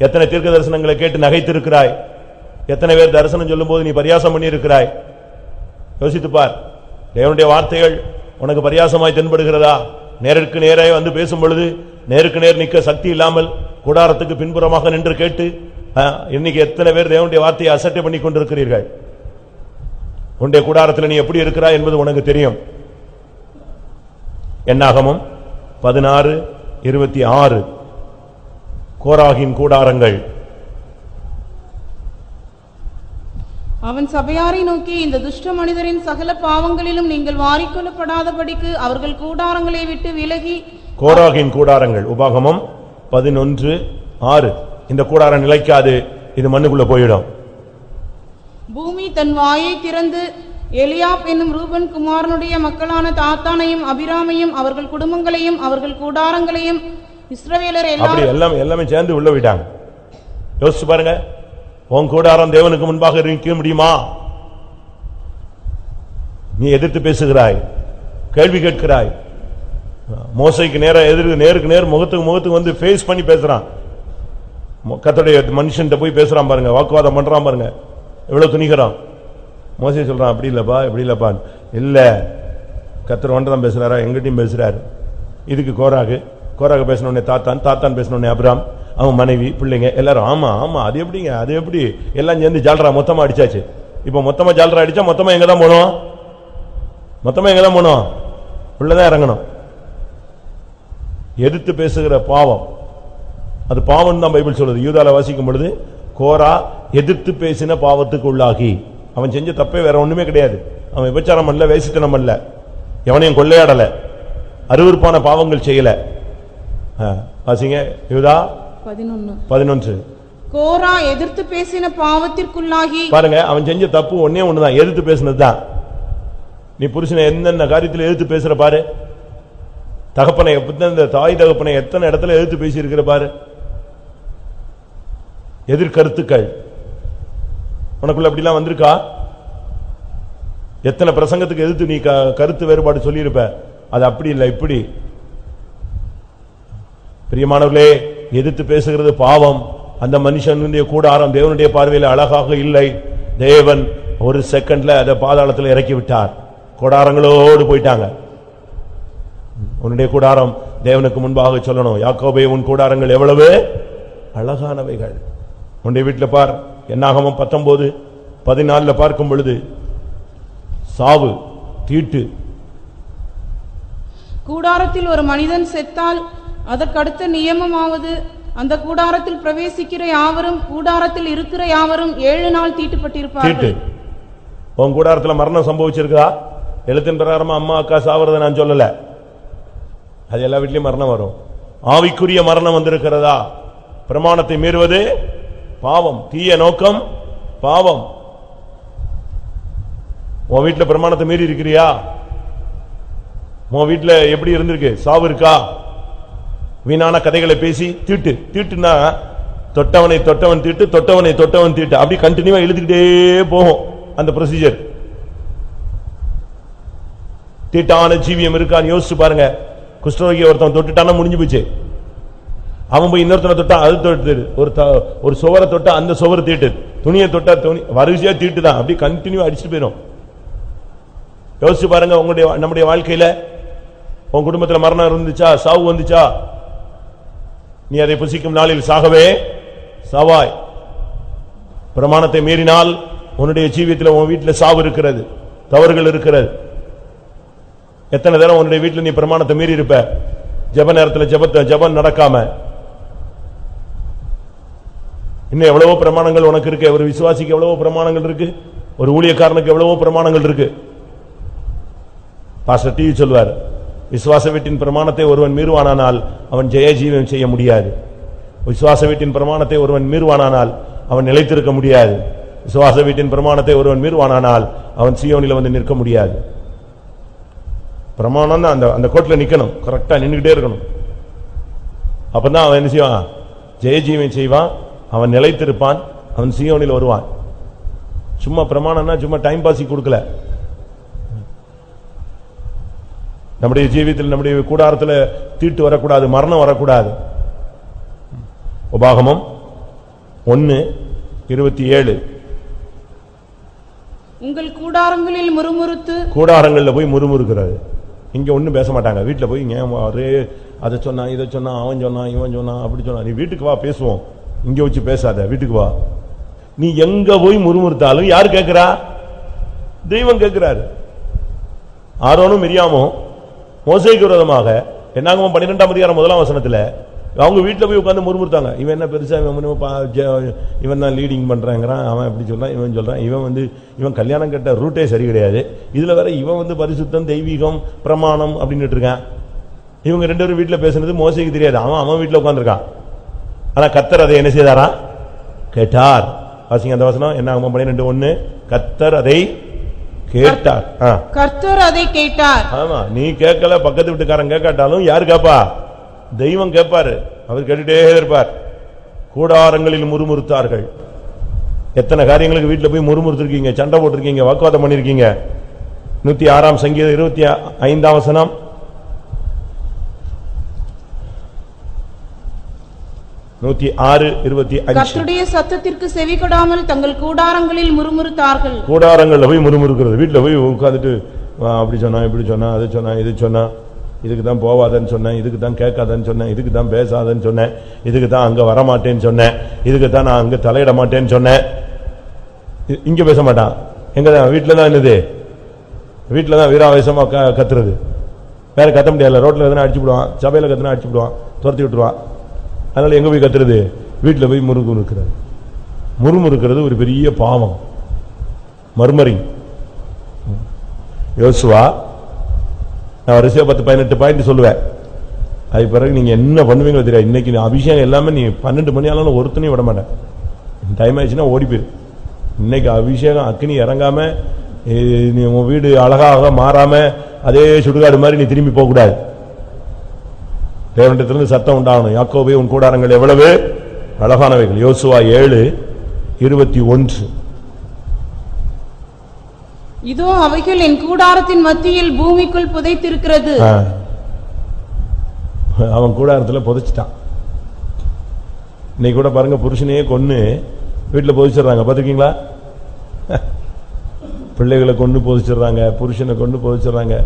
எத்தனை தீர்க்க தரிசனங்களை கேட்டு நகைத்திருக்கிறாய்? எத்தனை பேர் தரிசனம் சொல்லும் போது நீ பரியாசம் பண்ணி இருக்கிறாய்? யோசித்து பார். தேவனுடைய வார்த்தைகள் உனக்கு பரியாசமாய் தென்படுகிறதா? நேருக்கு நேராய் வந்து பேசும் பொழுது நேருக்கு நேர் நிற்க சக்தி இல்லாமல் கூடாரத்துக்கு பின்புறமாக நின்று கேட்டு இன்னைக்கு எத்தனை பேர் தேவனுடைய வார்த்தையை அசட்டை பண்ணி கொண்டிருக்கிறீர்கள்? உன்னுடைய கூடாரத்தில் நீ எப்படி இருக்கிறாய் என்பது உனக்கு தெரியும். என்னாகமம் 16:26 கோராகின் கூடாரங்கள். அவன் சபையாரை நோக்கி, இந்த துஷ்ட மனிதரின் சகல பாவங்களிலும் நீங்கள் வாரிக்கொள்ளப்படாதபடிக்கு அவர்கள் கூடாரங்களை விட்டு விலகி. கோராகின் கூடாரங்கள். உபாகமம் 11:6. இந்த கூடாரம் நிலைக்காது, இது மண்ணுக்குள்ள போயிடும். பூமி தன் வாயை திறந்து எலியாப் என்னும் ரூபன் குமாரனுடைய மக்களான தாத்தானையும் அபிராமையும் அவர்கள் குடும்பங்களையும் அவர்கள் கூடாரங்களையும் இஸ்ரவேலர் எல்லாமே சேர்ந்து உள்ள விட்டாங்க. யோசிச்சு பாருங்க. உன் கூடாரம் தேவனுக்கு முன்பாக இருக்க முடியுமா? நீ எதிர்த்து பேசுகிறாய், கேள்வி கேட்கிறாய். மோசைக்கு நேருக்கு நேர் முகத்துக்கு வந்து ஃபேஸ் பண்ணி பேசுறான். கர்த்தருடைய மனுஷன்ட்ட போய் பேசுறான் பாருங்க, வாக்குவாதம் பண்றான் பாருங்க, எவ்வளவு துணிகறான். மோசே சொல்றான், அப்படி இல்லப்பா இப்படி இல்லப்பா. இல்ல, கர்த்தர் ஒன்றதான் பேசுறாரா, எங்கிட்டையும் பேசுறாரு. இதுக்கு கோராக பேசினோடனே தாத்தான் பேசினோடனே அபிராம், அவன் மனைவி பிள்ளைங்க எல்லாரும் ஆமா ஆமா அது எப்படிங்க, அது எப்படி எல்லாம் சேர்ந்து ஜால்ரா மொத்தமா அடிச்சாச்சு. இப்ப மொத்தமா ஜால்ரா அடிச்சா மொத்தமா எங்க தான் போனோம்? உள்ளதான் இறங்கணும். எதிர்த்து பேசுகிற பாவம், அது பாவம் தான் பைபிள் சொல்லுது. யூதால வாசிக்கும் பொழுது கோரா எதிர்த்து பேசின பாவத்துக்கு உள்ளாகி, அவன் செஞ்ச தப்பே வேற ஒண்ணுமே கிடையாது. அவன் விபச்சாரம் அல்ல, வேசித்தனம் அல்ல, எவனையும் கொள்ளையாடல, அருவருப்பான பாவங்கள் செய்யல. வாசிங்க யூதா 11. கோரா எதிர்த்து பேசின பாவத்திற்குள்ளாகி, பாருங்க அவன் செஞ்ச தப்பு ஒன்னே ஒண்ணுதான், எதிர்த்து பேசினதுதான். நீ புருஷனை என்னென்ன காரியத்தில் எதிர்த்து பேசுற பாரு. தகப்பனை, தாய் தகப்பனை எத்தனை இடத்துல எதிர்த்து பேசி இருக்கிற பாரு. எதிர்கருத்துக்கள் உனக்குள்ள அப்படிலாம் வந்திருக்கா? எத்தனை பிரசங்கத்துக்கு எதிர்த்து நீ கருத்து வேறுபாடு சொல்லியிருப்ப. அது அப்படி இல்லை, இப்படி. பிரியமானவர்களே, எதிர்த்து பேசுகிறது பாவம். அந்த மனுஷனுடைய கூடாரம் தேவனுடைய பார்வையில் அழகாக இல்லை. தேவன் ஒரு செகண்ட்ல அதை பாதாளத்தில் இறக்கி விட்டார். கூடாரங்களோடு போயிட்டாங்க. உன்னுடைய கூடாரம் தேவனுக்கு முன்பாக சொல்லணும், யாக்கோபே உன் கூடாரங்கள் எவ்வளவு அழகானவைகள். உன்னுடைய வீட்டில் பார். என்னாகமம் 19:14 பார்க்கும் பொழுது சாவு, தீட்டு. கூடாரத்தில் ஒரு மனிதன் செத்தால் அதற்கடுத்த நியமமாவது, அந்த கூடாரத்தில் பிரவேசிக்கிற யாவரும் கூடாரத்தில் இருக்கிற யாவரும் 7 நாள் தீட்டுப்பட்டிருப்பார்கள். உன் கூடாரத்தில் மரணம் சம்பவிச்சிருக்கா? எழுத்தின் பிரகாரமா அம்மா அக்கா சாவறதை நான் சொல்லல, அது எல்லா வீட்லயும் மரணம் வரும். ஆவிக்குரிய மரணம் வந்திருக்கிறதா? பிரமாணத்தை மீறுவது பாவம், தீய நோக்கம் பாவம். உன் வீட்டுல பிரமாணத்தை மீறி இருக்கிறியா? உன் வீட்டுல எப்படி இருந்திருக்கு? சாவு இருக்கா? வீணான கதைகளை பேசி தீட்டுனா தொட்டவனை தொட்டவன் தீட்டு, தொட்டவனை தொட்டவன் தீட்டு, அப்படி கண்டினியூவா எழுதிக்கிட்டே போகும் அந்த ப்ரொசீஜர். தீட்டான ஜீவியம் இருக்கான்னு யோசிச்சு பாருங்க. குஷ்டரோகி ஒருத்தன் தொட்டுட்டானா முடிஞ்சு போச்சு. அவன் போய் இன்னொருத்தனை தொட்டா அது தொட்டு, ஒரு சுவரை தொட்டா அந்த சுவரை தீட்டு, துணியை தொட்டா துணி, வரிசையா தீட்டு தான், அப்படி கண்டினியூ அடிச்சுட்டு போயிடும். யோசிச்சு பாருங்க, நம்முடைய வாழ்க்கையில உன் குடும்பத்தில் மரணம் இருந்துச்சா, சாவு வந்துச்சா? நீ அதை புசிக்கும் நாளில் சாகவே சாவாய். பிரமாணத்தை மீறினால் உன்னுடைய ஜீவியத்தில் உன் வீட்டில் சாவு இருக்கிறது, தவறுகள் இருக்கிறது. எத்தனை தடவை உன்னுடைய வீட்டில் நீ பிரமாணத்தை மீறி இருப்ப? ஜெப நேரத்தில் ஜெபம் நடக்காம. இன்னும் எவ்வளவோ பிரமாணங்கள் உனக்கு இருக்கு. ஒரு விசுவாசிக்கு எவ்வளவோ பிரமாணங்கள் இருக்கு, ஒரு ஊழியக்காரனுக்கு எவ்வளவோ பிரமாணங்கள் இருக்கு. பாஸ்டர் டிவி சொல்வார், விசுவாச வீட்டின் பிரமாணத்தை ஒருவன் மீறுவானானால் அவன் ஜெய ஜீவன் செய்ய முடியாது. விசுவாச வீட்டின் பிரமாணத்தை ஒருவன் மீறுவானானால் அவன் நிலைத்திருக்க முடியாது. விசுவாச வீட்டின் பிரமாணத்தை ஒருவன் மீறுவானானால் அவன் சீயோனில் வந்து நிற்க முடியாது. பிரமாணம் தான் அந்த கோட்டில் நிக்கணும், கரெக்டா நின்றுகிட்டே இருக்கணும். அப்பதான் அவன் என்ன செய்வான்? ஜெய ஜீவன் செய்வான், அவன் நிலைத்திருப்பான், அவன் சீயோனில் வருவான். சும்மா பிரமாணம்னா சும்மா டைம் பாசி கொடுக்கல. நம்முடைய ஜீவியத்தில், நம்முடைய கூடாரத்தில் தீட்டு வரக்கூடாது, மரணம் வரக்கூடாது. உபாகமம் 1:27. உங்கள் கூடாரங்களில் முறுமுறுத்து, கூடாரங்களில் போய் முறுமுறுக்கிறது. இங்க ஒண்ணும் பேச மாட்டாங்க. வீட்டுல போய் அதை சொன்னா, இதை சொன்னா, அவன் சொன்னா, இவன் சொன்னா, அப்படி சொன்னா. நீ வீட்டுக்கு வா பேசுவோம், இங்க வச்சு பேசாத, வீட்டுக்கு வா. நீ எங்க போய் முறுமுறுத்தாலும் யார் கேட்கிறா? தெய்வம் கேட்கிறாரு. ஆரோனும் மிரியாமும் மோசேக்கு விரோதமாக என்னாகும் 12ஆம் அதிகாரம் 1ஆம் வசனத்துல அவங்க வீட்டுல போய் உட்கார்ந்து முறுமுறுத்தாங்க. இவன் என்ன பெருசா, இவன் தான் லீடிங் பண்றாங்கிறான், அவன் எப்படி சொல்றான், இவன் சொல்றான், இவன் கல்யாணம் கட்ட ரூட்டே சரி கிடையாது, இதுல வேற இவன் பரிசுத்தம், தெய்வீகம், பிரமாணம் அப்படின்னு இருக்கான். இவங்க 2 பேரும் வீட்டுல பேசுனது மோசேக்கு தெரியாது. அவன் வீட்டுல உட்கார்ந்துருக்கான். ஆனா கர்த்தர் அதை என்ன செய்தாரா? கேட்டார். வாசிங்க அந்த வசனம். என்ன 12:1. கர்த்தர் அதை கேட்டார். கர்த்தர் அதை கேட்டார். ஆமா, நீ கேட்கல, பக்கத்து வீட்டுக்காரன் கேட்காட்டாலும் யாரு கேப்பா? தெய்வம் கேட்பாரு. அவர் கேட்டுட்டே இருப்பார். கூடாரங்களில் முறுமுறுத்தார்கள். எத்தனை காரியங்களுக்கு வீட்டுல போய் முறுமுறுத்திருக்கீங்க, சண்டை போட்டிருக்கீங்க, வாக்குவாதம் பண்ணிருக்கீங்க. 106ஆம் சங்கீதம் 25ஆம் வசனம். 106:25. கர்த்தருடைய சத்தத்திற்கு செவிகொடாமல் தங்கள் கூடாரங்களில் முறுமுறுத்தார்கள். கூடாரங்கள்ல போய் முறுமுறுக்கிறது. வீட்டுல போய் உட்கார்ந்துட்டு அப்படி சொன்னா இப்படி சொன்னா அது சொன்னா இது சொன்னா, இதுக்கு தான் போவாதன்னு சொன்னேன், இதுக்கு தான் கேட்காதன்னு சொன்னேன், இதுக்கு தான் பேசாதன்னு சொன்னேன், இதுக்கு தான் அங்க வரமாட்டேன்னு சொன்னேன், இதுக்கு தான் நான் அங்க தலையிட மாட்டேன்னு சொன்னேன். இங்க பேச மாட்டான். எங்க வீட்டுல தான் என்னது, வீட்டுல தான் வீராவேசமா கத்துறது. வேற கத்த முடியாது. ரோட்ல எதனா அடிச்சு விடுவான், சபையில கத்துனா அடிச்சு விடுவான், துரத்தி விட்டுருவான். அதனால எங்க போய் கத்துறது, வீட்டுல போய் முறுமுறுக்கிறது. முறுமுறுக்கிறது ஒரு பெரிய பாவம். மர்மரி யோசுவா, நான் வரிசையா 10-18 பாயிண்ட் சொல்லுவேன். அது பிறகு நீங்க என்ன பண்ணுவீங்களோ தெரியாது. இன்னைக்கு அபிஷேகம் எல்லாமே நீ 12 மணி ஆனாலும் ஒருத்தனையும் விட மாட்டேன். டைம் ஆயிடுச்சுன்னா ஓடி போயிரு. இன்னைக்கு அபிஷேகம் அக்னி இறங்காம நீ உன் வீடு அழகாக மாறாம அதே சுடுகாடு மாதிரி நீ திரும்பி போக கூடாது. தேவனிடத்திலிருந்து சத்தம் உண்டாகணும். யாக்கோபே, உன் கூடாரங்கள் எவ்வளவு அழகானவைகள். யோசுவா 7:21. இதோ அவைகள் என் கூடாரத்தின் மத்தியில் பூமிக்குள் புதைத்திருக்கிறது. அவன் கூடாரத்தில் புதைச்சிட்டான். இன்னைக்கு கூட பாருங்க, புருஷனையே கொன்னு வீட்டுல புதைச்சிடுறாங்க. பாத்துக்கீங்களா? பிள்ளைகளை கொண்டு புதைச்சிடுறாங்க, புருஷனை கொண்டு புதைச்சிடுறாங்க,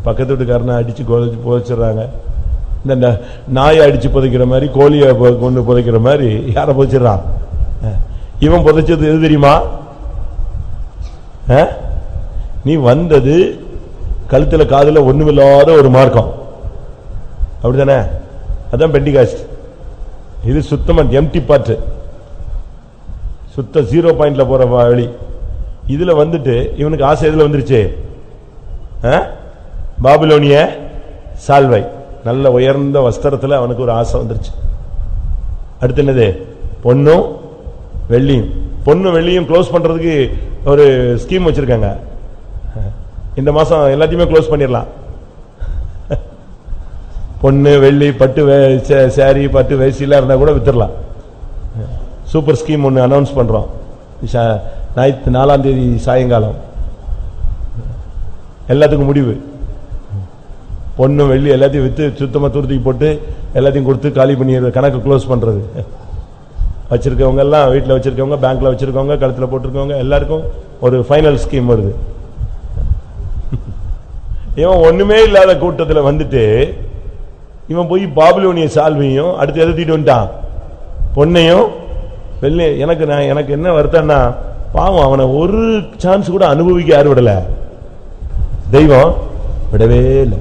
பக்கத்து வீட்டுக்காரனை அடிச்சு புதைச்சிடுறாங்க. இந்த நாயை அடிச்சு புதைக்கிற மாதிரி, கோழியை கொண்டு புதைக்கிற மாதிரி யார புதைச்சிடறான். இவன் புதைச்சது எது தெரியுமா? நீ வந்தது கழுத்துல காதுல ஒண்ணுமில்லாத ஒரு மார்க்கம், அப்படித்தானே? அதான் பெண்டிகாஸ்ட். இது சுத்தமா எம்டி பார்ட், சுத்த 0 பாயிண்ட்ல போற வழி. இதுல வந்துட்டு இவனுக்கு ஆசை எதுல வந்துருச்சு? பாபிலோனிய சால்வை, நல்ல உயர்ந்த வஸ்திரத்துல அவனுக்கு ஒரு ஆசை வந்துருச்சு. அடுத்து என்னது? பொன்னும் வெள்ளியும். பொண்ணு வெள்ளியும் க்ளோஸ் பண்றதுக்கு ஒரு ஸ்கீம் வச்சிருக்காங்க. இந்த மாசம் எல்லாத்தையுமே க்ளோஸ் பண்ணிடலாம். பொண்ணு வெள்ளி பட்டு சாரி பட்டு வேசிலாம் இருந்தா கூட வித்துடலாம். சூப்பர் ஸ்கீம் ஒன்று அனௌன்ஸ் பண்றோம். 4ஆம் தேதி சாயங்காலம் எல்லாத்துக்கும் முடிவு. பொண்ணு வெள்ளி எல்லாத்தையும் வித்து சுத்தமா தூரத்துக்கு போட்டு எல்லாத்தையும் கொடுத்து காலி பண்ணி கணக்கு க்ளோஸ் பண்றது. வச்சிருக்கவங்க எல்லாம், வீட்டில் வச்சிருக்கவங்க, பேங்க்ல வச்சிருக்கவங்க, கழுத்துல போட்டிருக்கவங்க எல்லாருக்கும் ஒரு ஃபைனல் ஸ்கீம் வருது. இவன் ஒண்ணுமே இல்லாத கூட்டத்தில் வந்துட்டு இவன் போய் பாபிலோனிய சால்வையும் அடுத்து எதிர்த்திட்டு வந்துட்டான், பொன்னையும் வெள்ளி. எனக்கு என்ன வருத்தம்னா, பாவம் அவனை ஒரு சான்ஸ் கூட அனுபவிக்க யாரு விடல, தெய்வம் விடவே இல்லை.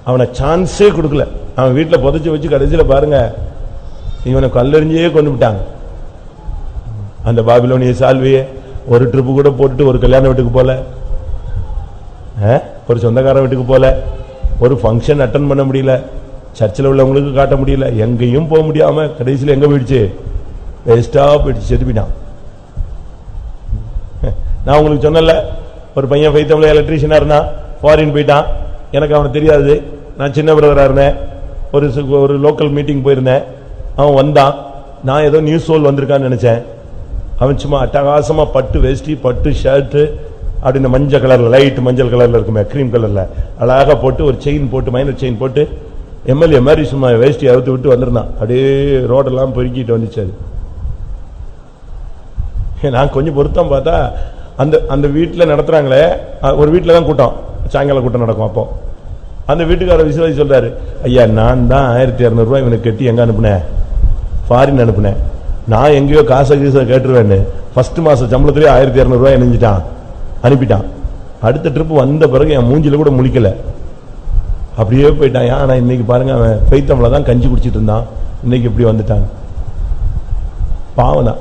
அவனை சான்ஸே கொடுக்கல. அவன் வீட்டில் புதைச்சு வச்சு கடைசியில பாருங்க இவனை கல்லெறிஞ்சே கொண்டு விட்டாங்க. அந்த பாபிலோனிய சால்வையை ஒரு ட்ரிப்பு கூட போட்டுட்டு ஒரு கல்யாண வீட்டுக்கு போல, ஒரு சொந்தக்கார வீட்டுக்கு போல, ஒரு ஃபங்க்ஷன் அட்டன் பண்ண முடியல, சர்ச்சில் உள்ளவங்களுக்கு காட்ட முடியல, எங்கேயும் போக முடியாம கடைசியில் எங்க போயிடுச்சு? வேஸ்டா போயிடுச்சு, செத்துப்பிட்டான். நான் உங்களுக்கு சொன்னல, ஒரு பையன் ஃபைத்தமில் எலக்ட்ரீஷியனா இருந்தான், ஃபாரின் போயிட்டான். எனக்கு அவனை தெரியாது, நான் சின்ன பிரதரா இருந்தேன். ஒரு லோக்கல் மீட்டிங் போயிருந்தேன். அவன் வந்தான், நான் ஏதோ நியூஸ் சோல் வந்திருக்கான்னு நினைச்சேன். அவன் சும்மா அட்டகாசமா பட்டு வேஷ்டி பட்டு ஷர்ட் அப்படின்னு மஞ்சள் கலர்ல, லைட் மஞ்சள் கலர்ல இருக்குமே, கிரீம் கலர்ல அழகா போட்டு ஒரு செயின் போட்டு, மைனர் செயின் போட்டு, எம்எல்ஏ மாதிரி சும்மா வேஷ்டி அவுத்து விட்டு வந்திருந்தான். அப்படியே ரோடெல்லாம் பொறுக்கிட்டு வந்துச்சு. அது நான் கொஞ்சம் பொருத்தம் பார்த்தா அந்த வீட்டில் நடத்துறாங்களே, ஒரு வீட்டில் தான் கூட்டம், சாயங்கால கூட்டம் நடக்கும். அப்போ அந்த வீட்டுக்கார விசுவாசி சொல்றாரு, ஐயா நான் தான் 1200 ரூபாய் இவனுக்கு கட்டி எங்க அனுப்புனேன்? ஃபாரின் அனுப்புனேன். நான் எங்கேயோ காசை கேட்டுருவேன்னு ஃபர்ஸ்ட் மாசம் சம்பளத்திலே 1200 ரூபாய் இணைஞ்சிட்டான், அனுப்பிட்டான். அடுத்த ட்ரிப் வந்த பிறகு என் மூஞ்சில கூட முழிக்கல, அப்படியே போயிட்டான். ஆனா இன்னைக்கு பாருங்க, அவன் ஃபைத்தமில் தான் கஞ்சி குடிச்சிட்டு இருந்தான், இன்னைக்கு இப்படி வந்துட்டான். பாவனா.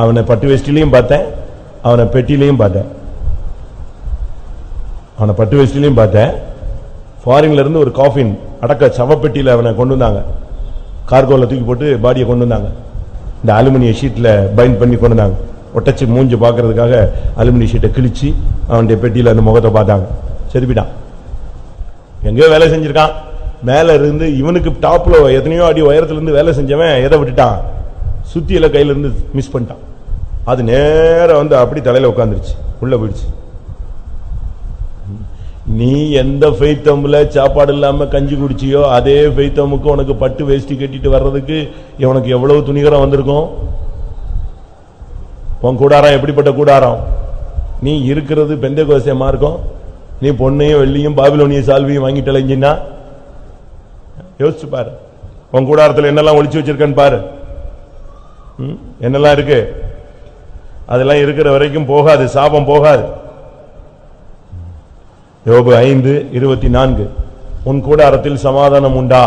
அவனை பட்டு வேஷ்டிலையும் பார்த்தேன், அவனை பெட்டிலையும் பார்த்தேன். அவனை பட்டு வேஷ்டிலையும் பார்த்தேன். ஃபாரின்ல இருந்து ஒரு காஃபின் அடக்க சவப்பெட்டியில் அவனை கொண்டு வந்தாங்க, கார்கோல தூக்கி போட்டு பாடியை கொண்டு வந்தாங்க. இந்த அலுமினிய ஷீட்ல பைண்ட் பண்ணி கொண்டு வந்தாங்க. ஒட்டச்சு மூஞ்சி பார்க்கறதுக்காக அலுமினிய ஷீட்டை கிழிச்சு அவனுடைய பெட்டியில் அந்த முகத்தை பார்த்தாங்க. செதுப்பிட்டான். எங்கேயோ வேலை செஞ்சிருக்கான். மேல இருந்து இவனுக்கு டாப்ல எத்தனையோ அடி உயரத்துல இருந்து வேலை செஞ்சவன் எதை விட்டுட்டான்? சுத்தியில கையில இருந்து மிஸ் பண்ணிட்டான். அது நேரம் வந்து அப்படி தலையில உட்காந்துருச்சு, உள்ள போயிடுச்சு. நீ எந்த ஃபெய்த்தம்ல சாப்பாடு இல்லாம கஞ்சி குடிச்சியோ அதே ஃபெய்த்தமுக்கு உனக்கு பட்டு வேஷ்டி கட்டிட்டு வர்றதுக்கு உனக்கு எவ்வளவு துணிகரம் வந்திருக்கும். உன் கூடாரம் எப்படிப்பட்ட கூடாரம்? நீ இருக்கிறது பெந்தேகோஸ்தேமா இருக்கும். நீ பொன்னையும் வெள்ளியும் பாபிலோனிய சால்வியும் வாங்கிட்டு அலைஞ்சின்னா யோசிச்சு பாரு. உன் கூடாரத்தில் என்னெல்லாம் ஒளிச்சு வச்சிருக்கன்னு பாரு. என்னெல்லாம் இருக்கு? அதெல்லாம் இருக்கிற வரைக்கும் போகாது, சாபம் போகாது. யோபு 5:24 உன் கூடாரத்தில் சமாதானம் உண்டா?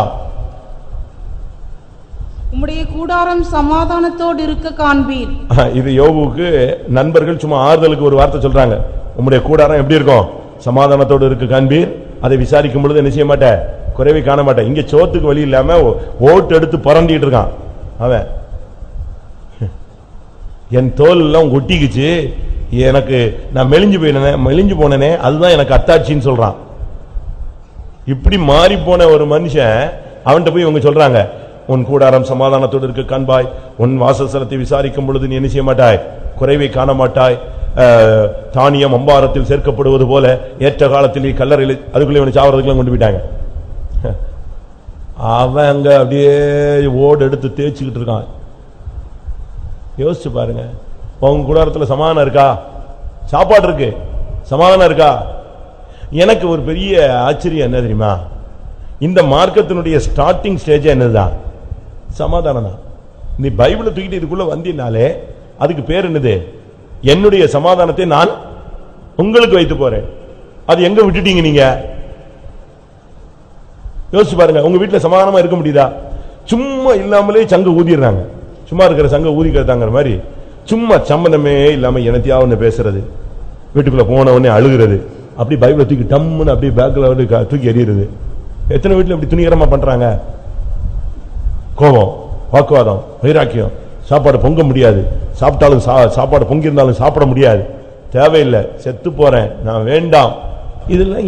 உம்முடைய கூடாரம் சமாதானத்தோடு இருக்க காண்பீர். இது யோபுக்கு நண்பர்கள் சும்மா ஆறுதலுக்கு ஒரு வார்த்தை சொல்றாங்க. உம்முடைய கூடாரம் எப்படி இருக்கும்? சமாதானத்தோடு இருக்க காண்பீர். அதை விசாரிக்கும் பொழுது என்ன செய்ய மாட்டேன், குறைவை காண மாட்டேன். இங்க சோத்துக்கு வழி இல்லாம ஓட்டு எடுத்து பறண்டிட்டு இருக்கான் அவன். என் தோல் எல்லாம் ஒட்டிக்குச்சு, எனக்கு நான் மெலிஞ்சு போனேனே அதுதான் எனக்கு அத்தாட்சின்னு சொல்றான். இப்படி மாறி போன ஒரு மனுஷன் அவன்கிட்ட போய் இவங்க சொல்றாங்க, உன் கூடாரம் சமாதானத்தோடு இருக்க காண்பாய், உன் வாசஸ்தலத்தை விசாரிக்கும் பொழுது நீ என்ன செய்ய மாட்டாய், குறைவை காண மாட்டாய். தானியம் அம்பாரத்தில் சேர்க்கப்படுவது போல ஏற்ற காலத்தில் கல்லறையில் அதுக்குள்ளே இவனை சாவறதுக்குலாம் கொண்டு போயிட்டாங்க. அவன் அங்க அப்படியே ஓடு எடுத்து தேய்ச்சிக்கிட்டு இருக்கான். யோசிச்சு பாருங்க. உங்க கூடாரத்தில் சமாதானம் இருக்கா? சாப்பாடு இருக்கு, சமாதானம் இருக்கா? எனக்கு ஒரு பெரிய ஆச்சரியம் என்ன தெரியுமா, இந்த மார்க்கத்தினுடைய ஸ்டார்டிங் ஸ்டேஜ் என்னதுதான்? சமாதானம் தான். நீ பைபிளை தூக்கிட்டு இதுக்குள்ள வந்தினாலே அதுக்கு பேர் என்னது? என்னுடைய சமாதானத்தை நான் உங்களுக்கு வைத்து போறேன். அது எங்க விட்டுட்டீங்க நீங்க? யோசிச்சு பாருங்க. உங்க வீட்டுல சமாதானமா இருக்க முடியுதா? சும்மா இல்லாமலே சங்க ஊதிடுறாங்க. சும்மா இருக்கிற சங்க ஊதி கத்தாங்கிற மாதிரி சும்மா சம்பந்தமே இல்லாம எனத்தையாவது பேசுறது, வீட்டுக்குள்ள போன உடனே அழுகிறது, அப்படி பைபிளை தூக்கி டம்முன்னு அப்படியே பேக்ல தூக்கி எறிகிறது. எத்தனை வீட்டுல இப்படி துணிகரமா பண்றாங்க? கோபம், வாக்குவாதம், வைராக்கியம். சாப்பாடு பொங்க முடியாது, சாப்பிட்டாலும் சாப்பாடு பொங்கி இருந்தாலும் சாப்பிட முடியாது. தேவையில்லை, செத்து போறேன், நான் வேண்டாம். இதெல்லாம்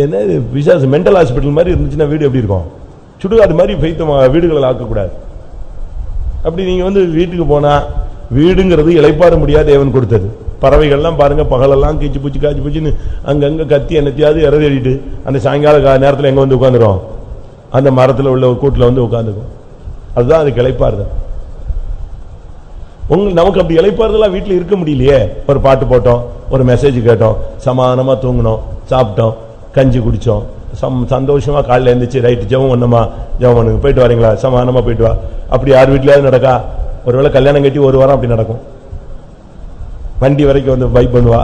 என்ன விசாச மென்டல் ஹாஸ்பிட்டல் மாதிரி இருந்துச்சுன்னா வீடு எப்படி இருக்கும்? சுடுகாடு மாதிரி வீடுகளை ஆக்கக்கூடாது. அப்படி நீங்க வீட்டுக்கு போனா, வீடுங்கிறது இளைப்பாற முடியாது, தேவன் கொடுத்தது. பறவைகள்லாம் பாருங்க, பகலெல்லாம் கீச்சு பூச்சி காய்ச்சி பூச்சின்னு அங்கங்க கத்தி என்னத்தையாவது இறதிட்டு அந்த சாயங்கால நேரத்தில் எங்க வந்து உட்காந்துரும், அந்த மரத்தில் உள்ள கூட்டில் வந்து உட்காந்துக்கும். அதுதான் அது இளைப்பாறுதல். நமக்கு அப்படி இளைப்பாறுதலாம் வீட்டில் இருக்க முடியலையே. ஒரு பாட்டு போட்டோம், ஒரு மெசேஜ் கேட்டோம், சமாதானமா தூங்கினோம், சாப்பிட்டோம், கஞ்சி குடிச்சோம், சந்தோஷமா காலையில் எழுந்திரிச்சு ரைட்டு ஜெபம் பண்ணமா, ஜெபம் பண்ணுங்க, போயிட்டு வரீங்களா, சமாதானமா போயிட்டு வா. அப்படி யார் வீட்லயாவது நடக்கா? ஒருவேளை கல்யாணம் கட்டி ஒரு வாரம் அப்படி நடக்கும். வண்டி வரைக்கும் பை பண்ணுவா.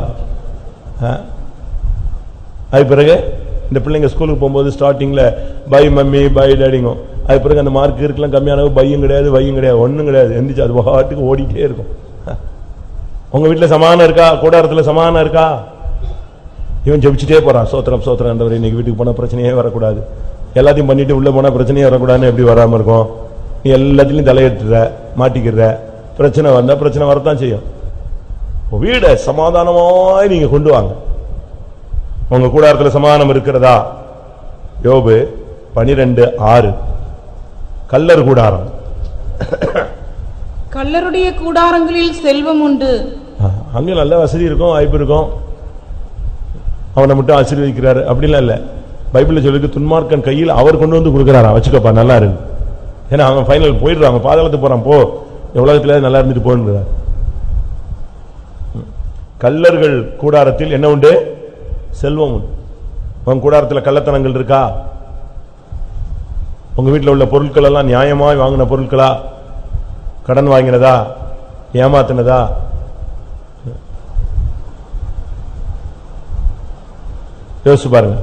அது பிறகு இந்த பிள்ளைங்க ஸ்கூலுக்கு போகும்போது ஸ்டார்டிங்ல பை மம்மி பை டேடிங்கும். அது பிறகு அந்த மார்க் இருக்கலாம் கம்மியானது, பையும் கிடையாது, வையும் கிடையாது, ஒன்றும் கிடையாது. எந்திரிச்சு அது பாட்டுக்கு ஓடிட்டே இருக்கும். உங்க வீட்டில் சமாதானம் இருக்கா? கூடாரத்தில் சமாதானம் இருக்கா? இவன் ஜெபிச்சுட்டே போறான், சோத்திரம் சோத்திரம் என்றவரை, இன்னைக்கு வீட்டுக்கு போனா பிரச்சனையே வரக்கூடாது, எல்லாத்தையும் பண்ணிட்டு உள்ள போனா பிரச்சனையே வரக்கூடாதுன்னு எப்படி வராம இருக்கும்? நீ எல்லாத்திலையும் தலையிட்டுற, மாட்டிக்கிற, பிரச்சனை வந்தா பிரச்சனை வரத்தான் செய்யும். வீட சமாதானமாய் நீங்க கொண்டு வாங்க. உங்க கூடாரத்தில் சமாதானம் இருக்கிறதா? யோபு 12:6 கல்லர் கூடாரம். கல்லருடைய கூடாரங்களில் செல்வம் உண்டு. அங்க நல்ல வசதி இருக்கும், வாய்ப்பு இருக்கும், அவனை மட்டும் ஆசீர்வதிக்கிறாரு அப்படிலாம் இல்ல. பைபிள்ல சொல்லிருக்கு, துன்மார்க்கன் கையில் அவர் கொண்டு வந்து கொடுக்கிறாரா, வச்சுக்கப்பா நல்லா இருக்கு. ஏன்னா அவன் ஃபைனல் போயிடுறான், பாதாளத்துக்கு போறான், போ உலகத்துல நல்லா இருந்துட்டு போன்றார். கல்லர்கள் கூடாரத்தில் என்ன உண்டு? செல்வம் உண்டு. உங்க கூடாரத்தில் கள்ளத்தனங்கள் இருக்கா? உங்க வீட்டில் உள்ள பொருட்கள் எல்லாம் நியாயமாய் வாங்கின பொருட்களா? கடன் வாங்கினதா? ஏமாத்தினதா? யோசிச்சு பாருங்க.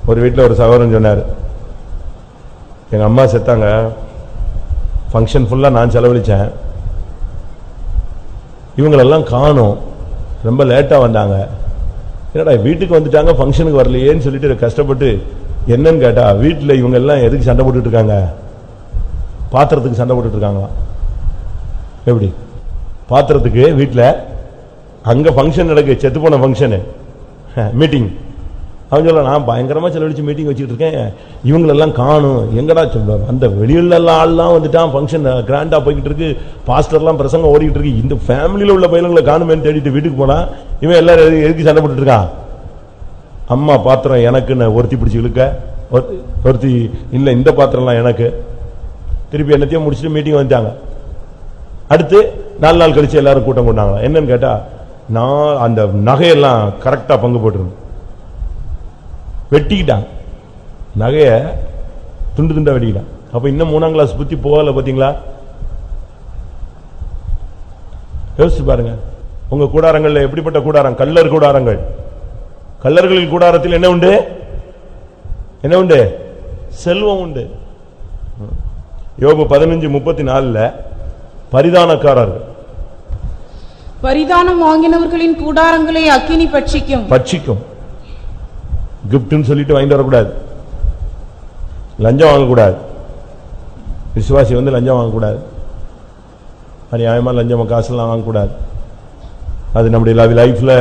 ஒரு வீட்டில் ஒரு சகோதரன் சொன்னார், எங்க அம்மா செத்தாங்க, ஃபங்க்ஷன் ஃபுல்லா நான் செலவழிச்சேன், இவங்களெல்லாம் காணோம், ரொம்ப லேட்டா வந்தாங்க, என்னடா வீட்டுக்கு வந்துட்டாங்க ஃபங்க்ஷனுக்கு வரலையேன்னு சொல்லிட்டு கஷ்டப்பட்டு என்னன்னு கேட்டா, வீட்டில் இவங்க எல்லாம் எதுக்கு சண்டை போட்டுட்டு இருக்காங்க? பாத்திரத்துக்கு சண்டை போட்டுட்டு இருக்காங்களா? எப்படி பாத்திரத்துக்கு? வீட்டில் அங்க ஃபங்க்ஷன் நடக்கு, செத்து போன ஃபங்க்ஷனு மீட்டிங். அவன் சொல்ல, நான் பயங்கரமா செலவழிச்சு மீட்டிங் வச்சுட்டு இருக்கேன், இவங்களெல்லாம் காணும், எங்கடா சொல்லுவாங்க, அந்த வெளியில ஆள்லாம் வந்துட்டான், ஃபங்க்ஷன் கிராண்டா போய்கிட்டு இருக்கு, பாஸ்டர்லாம் பிரசங்கம் ஓடிக்கிட்டு இருக்கு, இந்த ஃபேமிலியில உள்ள பயிலங்களை காணுமேன்னு தேடிட்டு வீட்டுக்கு போனா இவன் எல்லாரும் எதுக்கு சண்டை போட்டுட்டு இருக்கான்? அம்மா பாத்திரம் எனக்குன்னு ஒருத்தி பிடிச்சி இழுக்க, ஒருத்தி இல்லை இந்த பாத்திரம்லாம் எனக்கு. திருப்பி என்னத்தையும் முடிச்சுட்டு மீட்டிங் வந்துட்டாங்க. அடுத்து 4 நாள் கழிச்சு எல்லாரும் கூட்டம் கொண்டாங்களா. என்னன்னு கேட்டா, நான் அந்த நகையெல்லாம் கரெக்டா பங்கு போட்டுருந்தேன். வெட்டிக்கிட்டான் நகைய, துண்டு துண்டா வெட்டிக்கிட்டான். அப்ப இன்னும் 3ஆம் கிளாஸ் புத்தி போகல. பாத்தீங்களா? யோசிச்சு பாருங்க. உங்க கூடாரங்கள்ல எப்படிப்பட்ட கூடாரம்? கள்ளர் கூடாரங்கள். கள்ளர்களின் கூடாரத்தில் என்ன உண்டு? என்ன உண்டு? செல்வம் உண்டு. யோபு 15:34 பரிதானக்காரர்கள், பரிதானம் வாங்கினவர்களின் கூடாரங்களை அக்கினி பட்சிக்கும். பட்சிக்கும். கிஃப்ட்னு சொல்லிட்டு வாங்கிட்டு வரக்கூடாது. லஞ்சம் வாங்கக்கூடாது. விசுவாசி லஞ்சம் வாங்கக்கூடாது. அநியாயமா லஞ்சம் காசுலாம் வாங்கக்கூடாது. அது நம்முடைய லைஃப்ல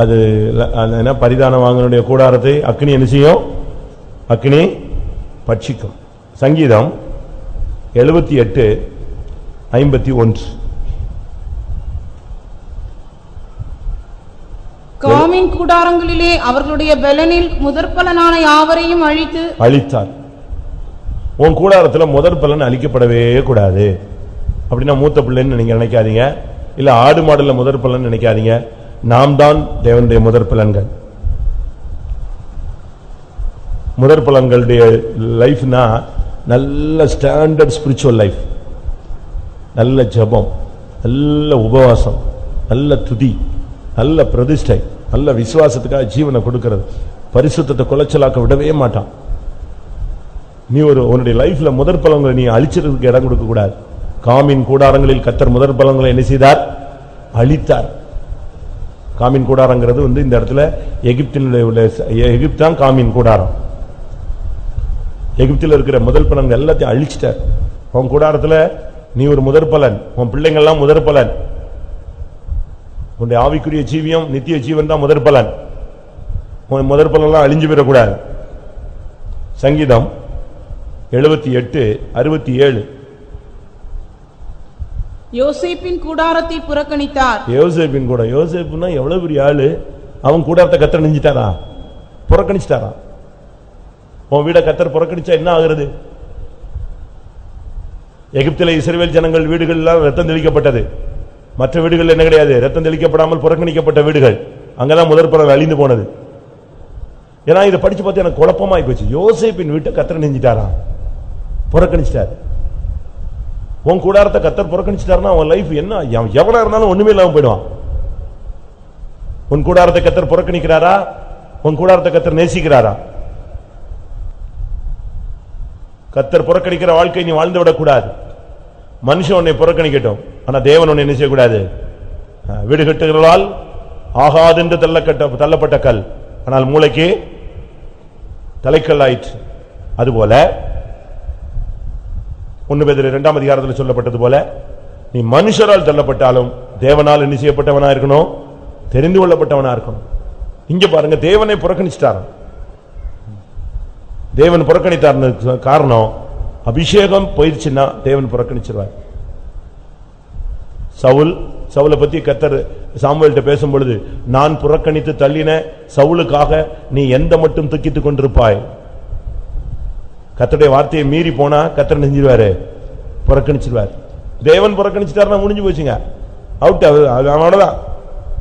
அது என்ன, பரிதானம் வாங்கனுடைய கூடாரத்தை அக்னி என்ன செய்யும்? அக்னி பட்சிக்கும். சங்கீதம் 78:51. காமின் கூடாரங்களிலே அவர்களுடைய பலனில் முதற்பலனான யாவரையும் அழித்தார். உன் கூடாரத்துல முதற் பலன் அழிக்கப்படவே கூடாது. அப்படின்னா மூத்த பிள்ளைன்னு நீங்க நினைக்காதீங்க, இல்ல ஆடு மாடுல முதற் பலன் நினைக்காதீங்க. நாம் தான் தேவனுடைய முதற் பலன்கள். முதற் பலன்களுடைய லைஃப்னா நல்ல ஸ்டாண்டர்ட் ஸ்பிரிச்சுவல் லைஃப், நல்ல ஜெபம், நல்ல உபவாசம், நல்ல துதி, நல்ல பிரதிஷ்டை, நல்ல விசுவாசத்துக்காக ஜீவனை கொடுக்கிறது. பரிசுத்தத்தை குலைச்சலாக்க விடவே மாட்டான். நீ உன்னுடைய லைஃப்ல முதற் பலன்களை நீ அழிச்சதுக்கு இடம் கொடுக்க கூடாது. காமின் கூடாரங்களில் கர்த்தர் முதற் பலன்களை என்ன செய்தார்? அழித்தார். காமின் கூடாரங்கிறது இந்த இடத்துல எகிப்தான் காமின் கூடாரம். எகிப்தில் இருக்கிற முதல் பலன்கள் எல்லாத்தையும் அழிச்சிட்டார். உன் கூடாரத்துல நீ ஒரு முதற் பலன், உன் பிள்ளைங்கள்லாம் முதற் பலன். உன்னுடைய ஆவிக்குரிய ஜீவியம், நித்திய ஜீவன் தான் முதற் பலன். உன் முதற் பலன்லாம் அழிஞ்சு போயிடக்கூடாது. சங்கீதம் 78:67 யோசேப்பின் கூடாரத்தை புறக்கணித்தார். யோசேப்பின் கூட, யோசேப்புனா எவ்வளவு பெரிய ஆளு. அவன் கூடாரத்தை கர்த்தர் நெஞ்சிட்டாரா? புறக்கணிச்சிட்டாரா? உன் வீட கர்த்தர் புறக்கணிச்சா என்ன ஆகிறது? எகிப்திலே இஸ்ரவேல் ஜனங்கள் வீடுகள் எல்லாம் ரத்தம் தெளிக்கப்பட்டது. மற்ற வீடுகள் என்ன கிடையாது, ரத்தம் தெளிக்கப்படாமல் புறக்கணிக்கப்பட்ட வீடுகள். அங்கதான் முதற் பலன் அழிந்து போனது. ஏன்னா இதை படிச்சு பார்த்து எனக்கு குழப்பமாய் போச்சு. யோசேப்பின் வீட்டை கர்த்தர் நெஞ்சிட்டாரா? புறக்கணிச்சிட்டார். உன் கூடாரத்தை கர்த்தர் புறக்கணிச்சிட்டாருன்னா அவன் லைஃப் என்ன, எவனா இருந்தாலும் ஒண்ணுமே இல்லாம போயிடுவான். உன் கூடாரத்தை கர்த்தர் புறக்கணிக்கிறாரா? உன் கூடாரத்தை கர்த்தர் நேசிக்கிறாரா? கர்த்தர் புறக்கணிக்கிற வாழ்க்கை நீ வாழ்ந்து விடக்கூடாது. மனுஷன் உன்னை புறக்கணிக்கட்டும், ஆனா தேவன் உன்னை என்ன செய்யக்கூடாது. வீடு கட்டுகிறதால் ஆகாதென்று தள்ளப்பட்ட கல், ஆனால் மூளைக்கு தலைக்கல் ஆயிற்று. அதுபோல 1 பேதுரு 2ஆம் அதிகாரத்தில் சொல்லப்பட்டது போல, நீ மனுஷரால் தள்ளப்பட்டாலும் தேவனால் என்ன செய்யப்பட்டவனா இருக்கணும், தெரிந்து கொள்ளப்பட்டவனா இருக்கணும். இங்க பாருங்க, தேவனை புறக்கணிச்சிட்டாராம். தேவன் புறக்கணித்தார் காரணம், அபிஷேகம் போயிடுச்சுன்னா தேவன் புறக்கணிச்சிருவார். சவுலை பத்தி கர்த்தர் சாமுவேல்கிட்ட பேசும் பொழுது, நான் புறக்கணித்து தள்ளின சவுலுக்காக நீ எந்த மட்டும் துக்கித்துக் கொண்டிருப்பாய். கர்த்தருடைய வார்த்தையை மீறி போனா கர்த்தர் நெஞ்சிருவாரு, புறக்கணிச்சிருவார். தேவன் புறக்கணிச்சிட்டாருன்னா முடிஞ்சு போச்சுங்க, அவுட். அவனோடதான்,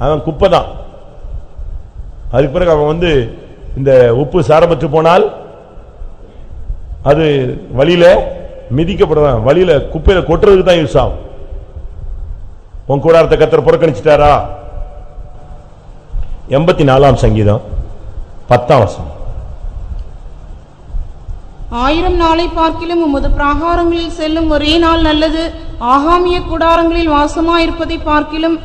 அவன் குப்பைதான். அதுக்கு பிறகு அவன் இந்த உப்பு சாரப்பட்டு போனால் அது வழியில மிதிக்கப்படுறான், வழியில குப்பையில கொட்டுறதுக்கு தான் யூஸ் ஆகும். உன் கூடாரத்தை கர்த்தர் புறக்கணிச்சிட்டாரா? 84ஆம் சங்கீதம் 10ஆம் வசனம். 1000 நாளை பார்க்கிலும் உமது பிராகாரங்களில் செல்லும் ஒரே நாள் நல்லது. ஆகாமிய கூடாரங்களில் வாசமாயிருப்பதை பார்க்கிலும்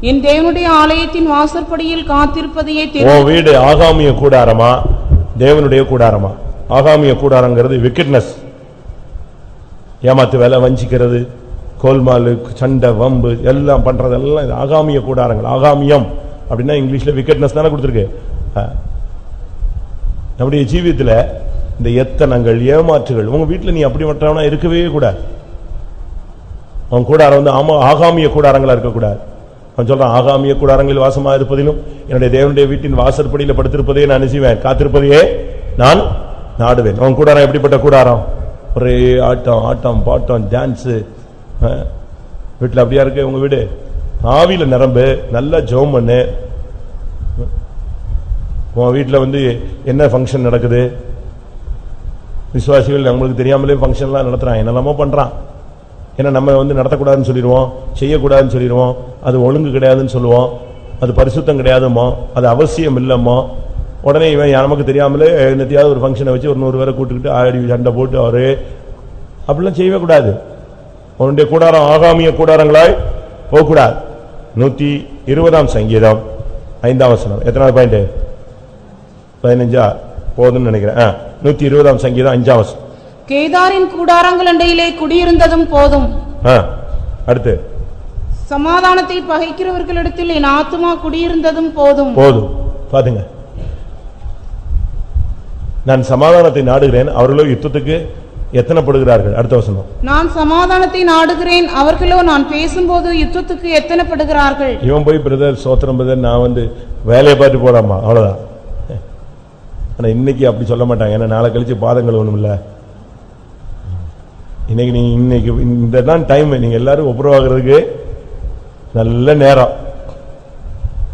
என் தேவனுடைய ஆலயத்தின் வாசற்படியில் காத்திருப்பதையே தெரியும். உன் வீடு ஆகாமிய கூடாரமா தேவனுடைய கூடாரமா? ஆகாமிய கூடாரங்கிறது விக்கெட்னஸ், ஏமாத்து வேலை, வஞ்சிக்கிறது, கோல்மாலு, சண்டை, வம்பு எல்லாம் பண்றதெல்லாம் இது ஆகாமிய கூடாரங்கள். ஆகாமியம் அப்படின்னா இங்கிலீஷ்ல விக்கெட்னஸ் தானே கொடுத்திருக்கு. நம்முடைய ஜீவியத்தில் இந்த எத்தனங்கள், ஏமாற்றுகள், உங்க வீட்டில் நீ அப்படி மற்றவனா இருக்கவே கூடாது. உன் கூடாரம் ஆகாமிய கூடாரங்களா இருக்கக்கூடாது. அவன் சொல்றான், ஆகாமிய கூடாரங்களில் வாசமா இருப்பதிலும் என்னுடைய தேவனுடைய வீட்டின் வாசற்படியில படுத்திருப்பதே நான் நினைச்சுவேன், காத்திருப்பதையே நான் நாடுவேன். அவன் கூடாரம் எப்படிப்பட்ட கூடாரம்? ஒரே ஆட்டம் ஆட்டம் பாட்டம் டான்ஸ். வீட்டுல அப்படியா இருக்கு உங்க வீடு? ஆவியில நிரம்பு, நல்லா ஜெபம் பண்ணு. உன் வீட்டுல என்ன ஃபங்க்ஷன் நடக்குது? விசுவாசிகள் நம்மளுக்கு தெரியாமலே ஃபங்க்ஷன்லாம் நடத்துறான், என்னெல்லாமோ பண்றான். ஏன்னா நம்ம நடத்தக்கூடாதுன்னு சொல்லிடுவோம், செய்யக்கூடாதுன்னு சொல்லிடுவோம், அது ஒழுங்கு கிடையாதுன்னு சொல்லுவோம், அது பரிசுத்தம் கிடையாதுமோ, அது அவசியம் இல்லமோ. உடனே இவன் நமக்கு தெரியாமலே என்னத்தையாவது ஒரு ஃபங்க்ஷனை வச்சு ஒரு 100 பேரை கூட்டுக்கிட்டு ஆடி சண்டை போட்டு அவரு அப்படிலாம் செய்யவே கூடாது. உன்னுடைய கூடாரம் ஆகாமிய கூடாரங்களாய் போகக்கூடாது. 120 சங்கீதம் 5ஆம் வசனம். எத்தனாவது பாயிண்ட்? 15 போதுன்னு நினைக்கிறேன். 120 சங்கீதம் 5ஆம் வசனம். கேதாரின் கூடாரங்கள் அண்டையிலே குடியிருந்ததும் போதும். அடுத்து, சமாதானத்தை பகைக்கிறவர்களிடத்தில் என் ஆத்துமா குடியிருந்ததும் போதும். போதும். பாத்துங்க, நான் சமாதானத்தை நாடுகிறேன், அவர்களோ யுத்தத்துக்கு எத்தனைப்படுகிறார்கள். அடுத்த வசனம். நான் சமாதானத்தை நாடுகிறேன், அவர்களோ நான் பேசும்போது யுத்தத்துக்கு எத்தனைப்படுகிறார்கள். இவன் போய் பிரதர் சோத்திரம் பிரதர் நான் வேலையை பார்த்து போறாமா, அவ்வளவுதான். ஆனா இன்னைக்கு அப்படி சொல்ல மாட்டாங்க, ஏன்னா நாளை கழிச்சு பாதங்கள் ஒண்ணும் இல்ல. இன்னைக்கு இந்த தான் டைம், நீங்க எல்லாரும் ஒப்புரவாகிறதுக்கு நல்ல நேரம்.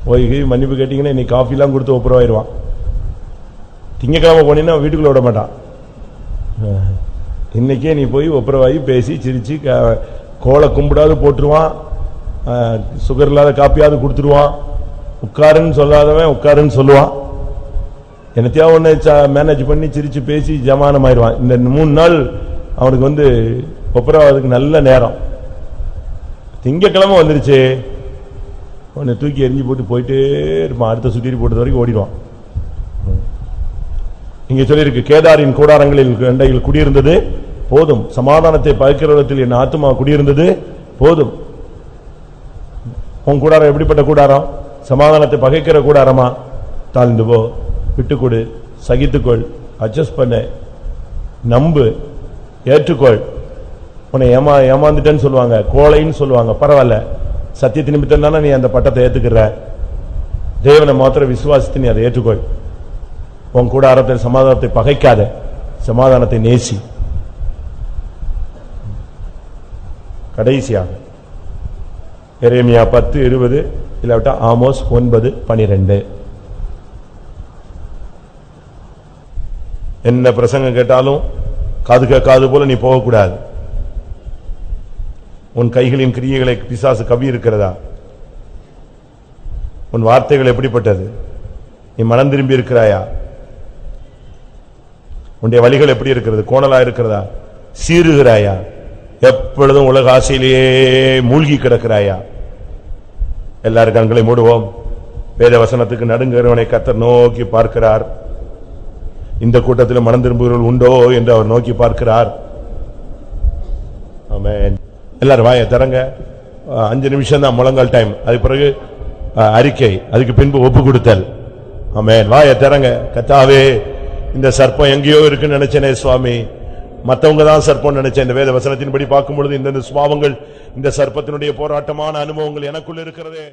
போய் மன்னிப்பு கேட்டீங்கன்னா இன்னைக்கு காஃபி எல்லாம் கொடுத்து ஒப்புரவாயிருவான். திங்கக்கிழமை போனீங்கன்னா வீட்டுக்குள்ள விட மாட்டான். இன்னைக்கே நீ போய் ஒப்புரவாயி பேசி சிரிச்சு கோலை கும்பிடாது போட்டுருவான், சுகர் இல்லாத காப்பியாவது கொடுத்துருவான், உட்காருன்னு சொல்லாதவன் உட்காருன்னு சொல்லுவான். என்னத்தையா ஒண்ணு மேனேஜ் பண்ணி சிரிச்சு பேசி ஜமானம் ஆயிடுவான். இந்த 3 நாள் அவனுக்கு ஒப்புரவாதுக்கு நல்ல நேரம். திங்கக்கிழமை வந்துருச்சு, உன்னை தூக்கி எரிஞ்சு போட்டு போயிட்டே இருப்பான், அடுத்த சுத்திரி போட்டது வரைக்கும் ஓடிடுவான். இங்க சொல்லியிருக்கு, கேதாரின் கூடாரங்களில் அண்டையில் குடியிருந்தது போதும், சமாதானத்தை பகைக்கிறவர்களிடத்தில் என் ஆத்துமா குடியிருந்தது போதும். உன் கூடாரம் எப்படிப்பட்ட கூடாரம்? சமாதானத்தை பகைக்கிற கூடாரமா? தாழ்ந்து போ, விட்டுக்கொடு, சகித்துக்கொள், அட்ஜஸ்ட் பண்ண, நம்பு, ஏற்றுக்கொள். உன்னை ஏமாந்துட்டேன்னு சொல்லுவாங்க, கோழைன்னு சொல்லுவாங்க, பரவாயில்ல, சத்தியத்து நிமித்தம் தானே நீ அந்த பட்டத்தை ஏத்துக்கிற. தேவனை மாத்திர விசுவாசித்து நீ அதை ஏற்றுக்கொள். உன் கூடாரத்தில் சமாதானத்தை பகைக்காத, சமாதானத்தை நேசி. கடைசியாக எரேமியா 10:20 இல்லாவிட்டா ஆமோஸ் 9:12. என்ன பிரசங்கம் கேட்டாலும் காது கேட்காது போல நீ போகக்கூடாது. உன் கைகளின் கிரியைகளை பிசாசு கவி இருக்கிறதா? உன் வார்த்தைகள் எப்படிப்பட்டது? நீ மனம் திரும்பி இருக்கிறாயா? உன்னுடைய வழிகள் எப்படி இருக்கிறது? கோணலா இருக்கிறதா? சீறுகிறாயா? எப்பொழுதும் உலக ஆசையிலேயே மூழ்கி கிடக்கிறாயா? எல்லாரும் கண்களை மூடுவோம். வேத வசனத்துக்கு நடுங்குகிறவனை கர்த்தர் நோக்கி பார்க்கிறார். இந்த கூட்டத்தில் மனம் திரும்புகிறவர்கள் உண்டோ என்று அவர் நோக்கி பார்க்கிறார். ஆமென். எல்லாரும் வாயை திறங்க. 5 நிமிஷம் தான் முழங்கால் டைம். அதுக்கு பிறகு அறிக்கை, அதுக்கு பின்பு ஒப்பு கொடுத்தல். ஆமென். வாயை திறங்க. கர்த்தாவே, இந்த சர்ப்பம் எங்கேயோ இருக்குன்னு நினைச்சேனே சுவாமி, மற்றவங்க தான் சர்ப்பம் நினைச்சேன். இந்த வேத வசனத்தின்படி பார்க்கும் பொழுது இந்த சுபாவங்கள், இந்த சர்ப்பத்தினுடைய போராட்டமான அனுபவங்கள் எனக்குள் இருக்கிறதே.